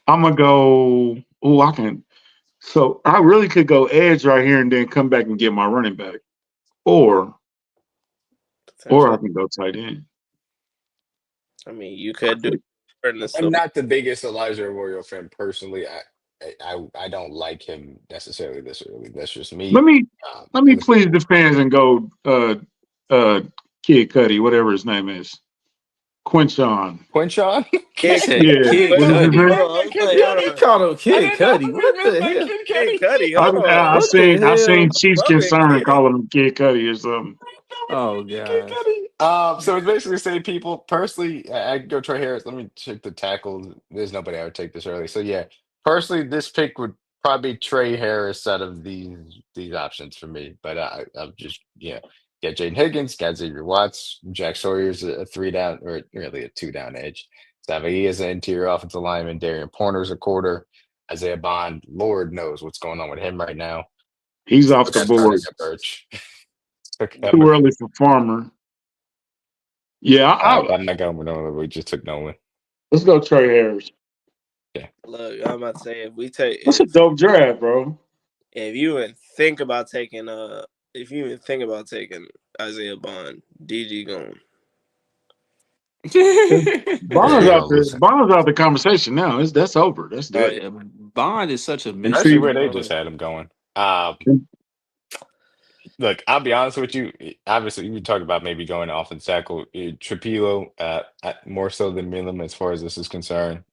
I'm gonna go. Oh, I can. So I really could go edge right here and then come back and get my running back, or Or I Potentially. can go tight end. I mean, you could do it and it's I'm still be not the biggest Elijah Arroyo fan personally. I don't like him necessarily this early. That's just Let me. me let me And the please the fans and go uh Kid Cudi, whatever his name is. Quinchon. Quinchon? He Kid said Yeah. Cudi. Kid What is his You Cudi. name? meant Hold by on, Kid hold He Cudi? on. called him I Kid didn't know Cudi. what you What meant the by hell? Kid Kid Cudi. Cudi, hold I on. What the seen hell? Chiefs My man concern Kid. calling him Kid Cudi or something. Oh Kid gosh. Cudi. So it's basically saying people personally, I'd go Trey Harris. Let me check the tackles. There's nobody I would take this early. So yeah, personally, this pick would probably be Trey Harris out of these options for me. But I'm just get Jaden Higgins, got Xavier Watts, Jack Sawyer's a 3 down or really a 2 down edge. Savai is an interior offensive lineman. Darian Porter's a quarter. Isaiah Bond, Lord knows what's going on with him right now. He's Still off the got Charlie board. Birch. Too early for Farmer. Yeah, I'm not going with Nolan. We just took Nolan. let's go Trey Harris. Yeah. Look, I'm about to say if we take That's a dope draft, bro. if you even think about taking if you even think about taking Isaiah Bond, DG gone. Yeah, Bond's he out gonna the lose it. Bond's out the conversation now. That's over. That's Oh dead. yeah. Yeah, Bond is such a And Especially see, mystery, where they just dog. had him going. Look, I'll be honest with you. Obviously, you talk about maybe going off and tackle Trapilo, more so than Milam as far as this is concerned.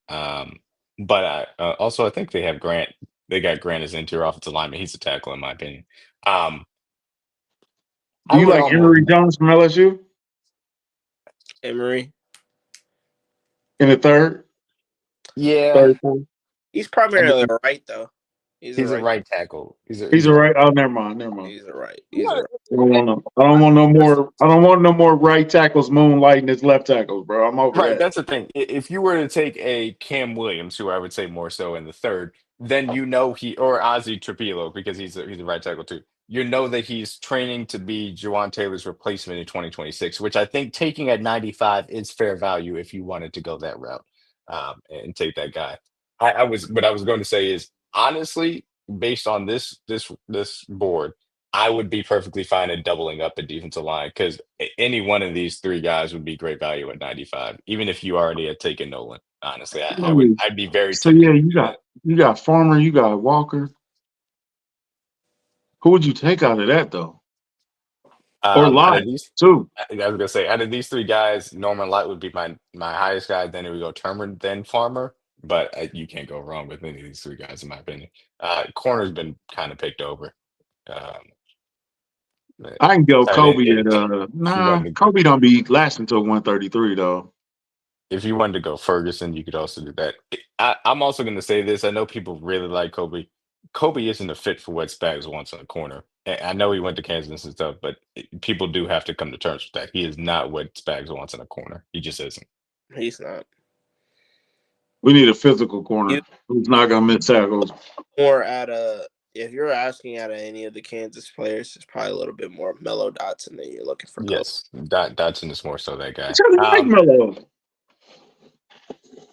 But also, I think they have Grant. They got Grant as interior offensive lineman. He's a tackle, in my opinion. Um, do I you would like almost, Emory Jones from LSU Emery. in the third? yeah. Third, fourth? He's I primarily mean, a right though. He's a he's a right. right tackle. He's He's a a right. Oh, never mind. Never mind. He's a right. He's a what? right. I don't want no. I don't want no more. I don't want no more right tackles moonlighting as left tackles, bro. I'm over Right, that. that's the thing. If you were to take a Cam Williams, who I would say more so in the third, then he or Ozzy Trapilo because he's a right tackle too. You know that he's training to be Juwan Taylor's replacement in 2026, which I think taking at 95 is fair value if you wanted to go that route and take that guy. What I was going to say is honestly, based on this board, I would be perfectly fine at doubling up a defensive line because any one of these three guys would be great value at 95, even if you already had taken Nolan. Honestly, I'd be very So tempted yeah, to do that. you got Farmer, you got Walker. Who would you take out of that though? Or Out Lott of these, too? I was gonna say, out of these three guys, Norman Light would be my highest guy. Then it would go Turner, then Farmer. But you can't go wrong with any of these three guys, in my opinion. Corner's been kind of picked over. Um, I can go tight end, Kobe at if you nah. wanted to, Kobe don't be lasting until 133 though. if you wanted to go Ferguson, you could also do that. I'm also going to say this. I know people really like Kobe. Kobe isn't a fit for what Spags wants on the corner. I know he went to Kansas and stuff, but people do have to come to terms with that. He is not what Spags wants in a corner. He just isn't. He's not. We need a physical corner He's who's not gonna miss tackles. more at a. If you're asking out of any of the Kansas players, it's probably a little bit more Mellow Dotson than you're looking for Kobe. Yes, Dodson is more so that I guy. tell you, like Melo.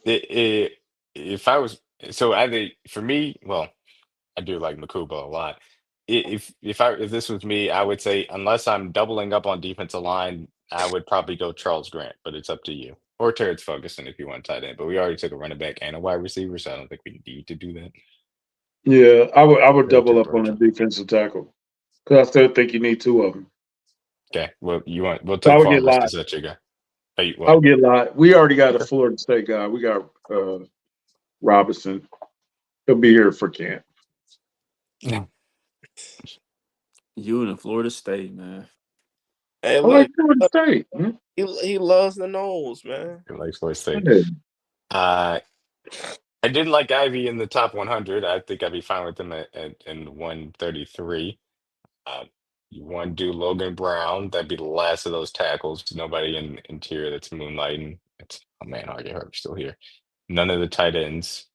It, it, if I was so either for me, well, I do like Makuba a lot. If this was me, I would say unless I'm doubling up on defensive line, I would probably go Charles Grant, but it's up to you. Or Terrence Ferguson if you want tight end. But we already took a running back and a wide receiver, so I don't think we need to do that. Yeah, I would Very double up on a differential. defensive tackle because I still think you need two of them. Okay. Well, we'll So I take would get Farmers Lott. because that's your guy. Hey, I well, would get Lott. We already got a okay. Florida State guy. We got Robinson. He'll be here for camp. Yeah. You in Florida State, man. Hey, I like look, Florida State. Man. he loves the nose, man. Like Florida State. Hey, Uh, I didn't like Ivy in the top 100. I think I'd be fine with him in 133. You want to do Logan Brown? That'd be the last of those tackles. Nobody in interior that's moonlighting. Oh man, RJ Herbert's still here. None of the tight ends.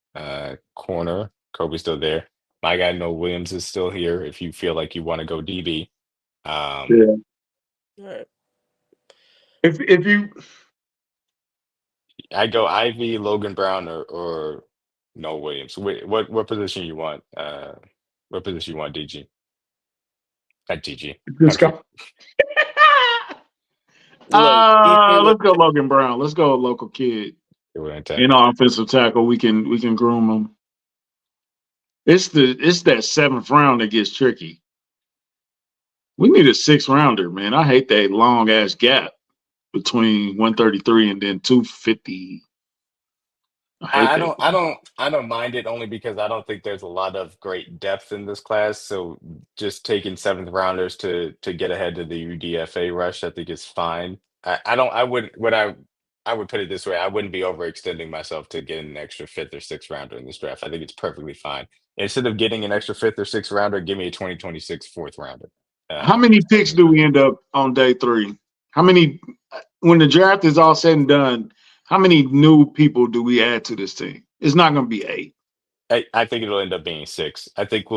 Corner, Kobe's still there. My guy Noah Williams is still here. If you feel like you want to go DB, um, yeah. All right. If you I go Ivy, Logan Brown, or Noah Williams. What position you want? What position you want, DG? At DG just country. go, Look, Let's go Logan Brown. Let's go local kid. It wouldn't take. In offensive tackle, we can groom him. It's that seventh round that gets tricky. We need a sixth rounder, man. I hate that long ass gap between 133 and then 250. I hate I that. don't I don't I don't mind it only because I don't think there's a lot of great depth in this class. So just taking seventh rounders to get ahead of the UDFA rush, I think is fine. I don't I would what I would put it this way, I wouldn't be overextending myself to get an extra fifth or sixth rounder in this draft. I think it's perfectly fine. Instead of getting an extra fifth or sixth rounder, give me a 2026 fourth rounder. How many picks Perfectly do fine. we end up on day 3? How many when the draft is all said and done? How many new people do we add to this team? It's not going to be 8. I think it'll end up being six. Yeah, I think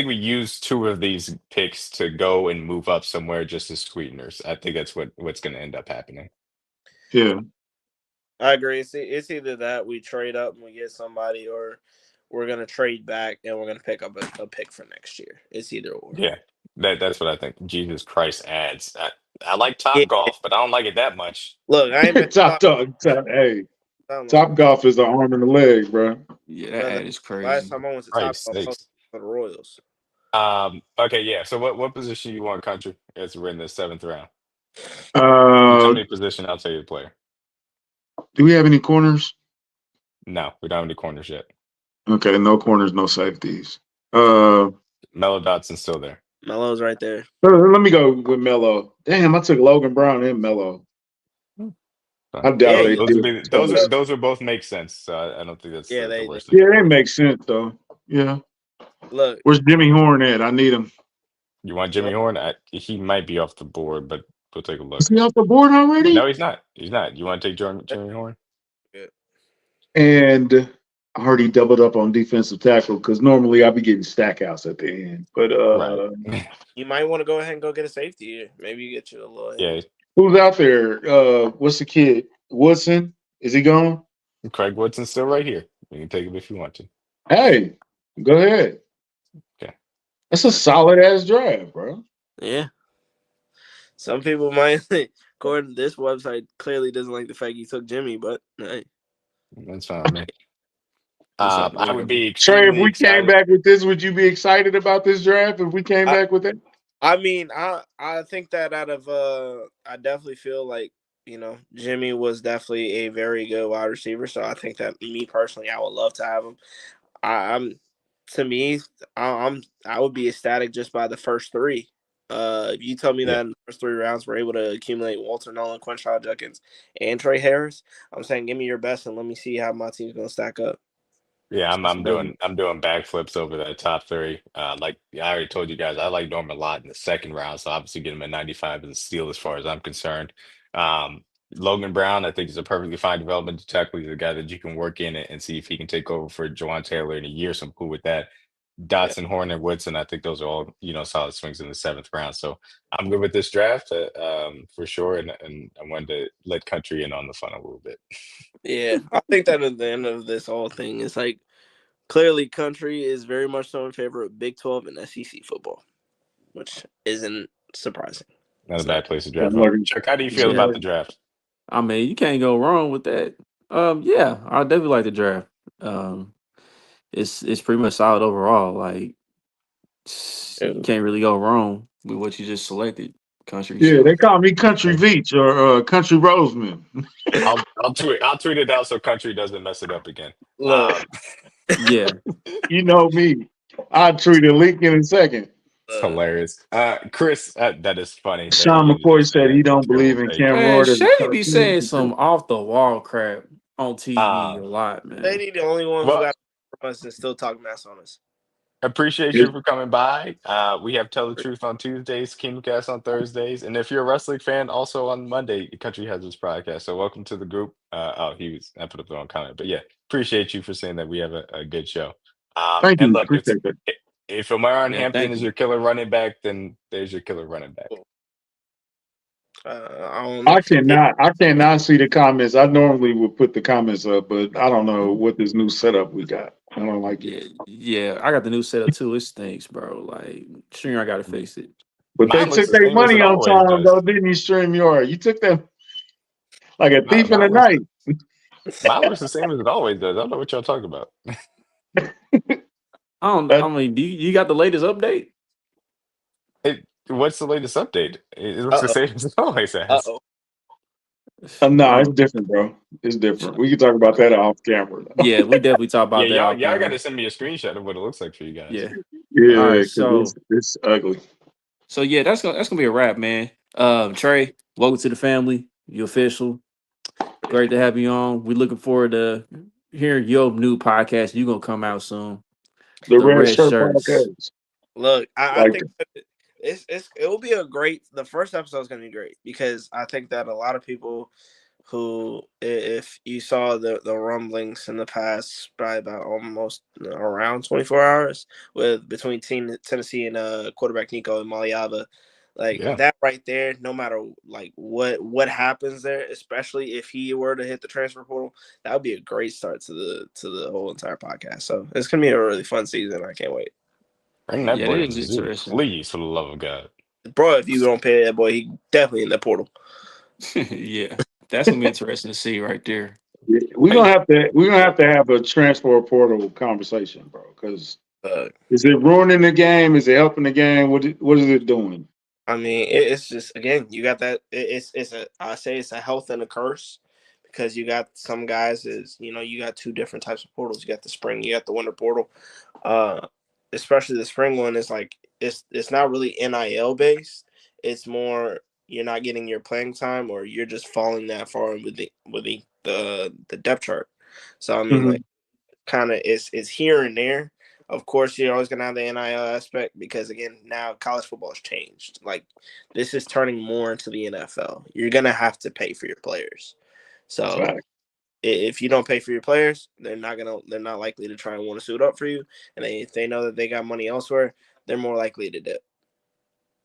we use two of these picks to go and move up somewhere just as sweeteners. I think that's what's going to end up happening. Yeah. I agree. It's either that we trade up and we get somebody, or we're gonna trade back and we're gonna pick up a pick for next year. It's either or. Yeah, that's what I think. Jesus Christ ads. I like Yeah. Top Golf, but I don't like it that much. Look, I ain't been top talking dog. Hey, that long. top golf is an arm and a leg, bro. Yeah, that Brother, ad is last crazy. time I went to Top Christ Golf, I was sakes. for the Royals. Okay, yeah. So what position you want, country? As we're in the seventh round. You tell Uh, me the position, I'll tell you the player. do we have any corners? No, we don't have any corners yet. Okay, no corners, no safeties. Uh, Mellow Dotson's still there. Melo's right there. let me go with Melo. Damn, I took Logan Brown and Melo. Fine. I Yeah, doubt they you Those would did. be look. those would both make sense. So I don't think that's Yeah, the they worst thing Yeah, in the they world. make sense though. Yeah. look. Where's Jimmy Horn at? I need him. You want Well, Jimmy Horn? He might be off the board, but we'll take a Is look. he off the board No, already? he's not. He's not. You want to take Jimmy Horn? good. And I already doubled up on defensive tackle because normally I'll be getting stackouts at the end. But Right. You might want to go ahead and go get a safety here. Maybe you get you a little Yeah. hand. who's out there? What's the kid? Woodson? Is he gone? Craig Woodson's still right here. You can take him if you want to. Hey, go ahead. Okay. That's a solid ass drive, bro. Yeah. Some people might, according to this website, clearly doesn't like the fact you took Jimmy, but hey, That's fine with me. It's I would be Trey, if extremely we came excited. back with this, would you be excited about this draft if we came I, back with it? I mean, I think that out of I definitely feel like Jimmy was definitely a very good wide receiver. So I think that me personally, I would love to have him. I'm to me, I would be ecstatic just by the first three. If you tell me Yeah. that in the first 3 rounds we're able to accumulate Walter Nolan, Quinshon Judkins, and Trey Harris, I'm saying give me your best and let me see how my team's gonna stack up. Yeah, That's good. I'm doing backflips over that top three. Like I already told you guys, I like Norman a lot in the second round, so obviously get him at 95 is a steal as far as I'm concerned. Um, Logan Brown, I think is a perfectly fine development tackle. He's a guy that you can work in and see if he can take over for Jawan Taylor in a year. So I'm cool with that. Yeah, Dotson, Horner, Woodson, I think those are all solid swings in the seventh round. So I'm good with this draft for sure, and I wanted to let country in on the fun a little bit. yeah. I think that at the end of this whole thing is like clearly country is very much so in favor of Big 12 and SEC football, which isn't surprising. Not a So bad place to Yeah, draft from. Chuck, how do you feel Yeah. about the draft? I mean, you can't go wrong with that. Yeah, I definitely like the draft. Um, it's pretty much solid overall. Like yeah. you can't really go wrong with what you just selected. Country, yeah, they so call me Country Veach or Country Roseman. I'll tweet it out so country doesn't mess it up again. Look, Um, yeah, You know me. I treat a link in a second. it's hilarious. Chris, that is funny that Sean you McCoy just said said he that. don't Terrible believe in take. Cam man. Ward as a Shady be cartoon. saying some off the wall crap on TV Uh, a lot, man. they the only one who well, got from us and still talk mess on us. appreciate you for coming by. We have Tell the Truth on Tuesdays, KingdomCast on Thursdays, and if you're a wrestling fan, also on Monday, Country has his podcast. So welcome to the group. I put up the wrong comment, but yeah, appreciate you for saying that we have a good show. Thank And you. look, Appreciate that. if Omarion Yeah, Hampton thank is you. your killer running back, then there's your killer running back. I don't know. Yeah, I cannot see the comments. I normally would put the comments up, but I don't know what this new setup we got. I don't like it. Yeah, yeah. I got the new setup too. It stinks, bro. Like, sure, I gotta fix it. But they Mine looks took the their same as it money on always time, does. though, didn't you, StreamYard? You took them like a Mine, thief in the mine looks night. mine looks the same as it always does. I don't know what y'all talking about. I don't. That, I mean, you got the latest update? What's the latest update? It looks the Uh same as it always oh. has. no, it's Um, different, bro. It's different. We can talk about that off camera. Though. yeah, we definitely talk Yeah, about that y'all off y'all got to camera. send me a screenshot of what it looks like for you guys. Yeah. All Yeah, right. because it's ugly. So yeah, that's gonna be a wrap, man. Trey, welcome to the family. You official. Great to have you on. We looking forward to hearing your new podcast. You gonna come out soon. The The Red red Shirt shirts. Podcast. Look, I Like think that it will be a great. The first episode is going to be great because I think that a lot of people who, if you saw the rumblings in the past, probably about almost around 24 hours with between Tennessee and quarterback Nico and Maliava, like Yeah, that right there. No matter like what happens there, especially if he were to hit the transfer portal, that would be a great start to the whole entire podcast. So it's gonna be a really fun season. I can't wait. bring that Yeah, that boy to is the zoo, interesting. please, for the love of God. Bro, if you don't pay that boy, he definitely in the portal. Yeah, that's gonna be interesting to see right there. Hey, we're gonna have to have a transfer portal conversation, bro. Because Uh, is it ruining the game? Is it helping the game? What is it doing? I mean, it's just again, you got that. It's a I say it's a health and a curse because you got some guys is you got two different types of portals. You got the spring, you got the winter portal. Uh, Especially the spring one is like it's not really NIL based. It's more you're not getting your playing time or you're just falling that far with the depth chart. So I mean, Mhm. like kind of is here and there. Of course, you're always gonna have the NIL aspect because again, now college football has changed. Like this is turning more into the NFL. You're gonna have to pay for your players. So Fact. if you don't pay for your players, they're not likely to try and want to suit up for you. And if they know that they got money elsewhere, they're more likely to dip.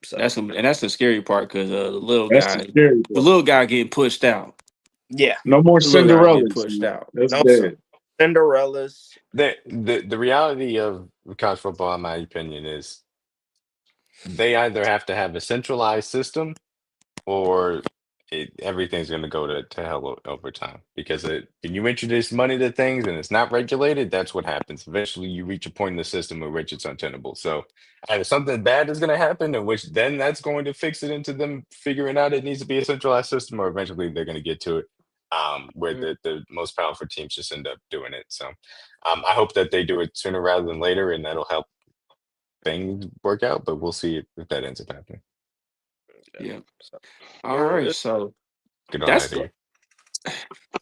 So That's the scary part because That's the scary the part. little guy getting pushed out. yeah, No more The little guy getting Cinderellas, pushed man. out. That's no some dead. Cinderellas. the reality of college football, in my opinion, is they either have to have a centralized system or everything's going to go to hell over time because when you introduce money to things and it's not regulated, that's what happens. Eventually, you reach a point in the system in which it's untenable. So either something bad is going to happen, in which then that's going to fix it into them figuring out it needs to be a centralized system, or eventually they're going to get to it where the most powerful teams just end up doing it. So I hope that they do it sooner rather than later, and that'll help things work out. But we'll see if that ends up happening. Yeah. So, All right. it's So Good on that's that, E.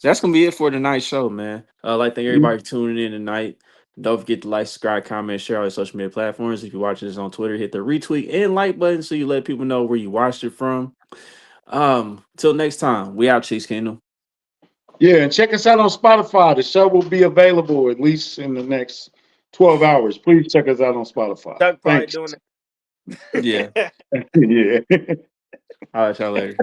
that's gonna be it for tonight's show, man. Like thank You- everybody for tuning in tonight. Don't forget to like, subscribe, comment, share all your social media platforms. If you're watching this on Twitter, hit the retweet and like button so you let people know where you watched it from. Till next time, we out, Cheese Kingdom. Yeah, and check us out on Spotify. The show will be available at least in the next 12 hours. Please check us out on Spotify. Chuck probably Thanks. doing Yeah. it. Yeah. I'll let y'all later.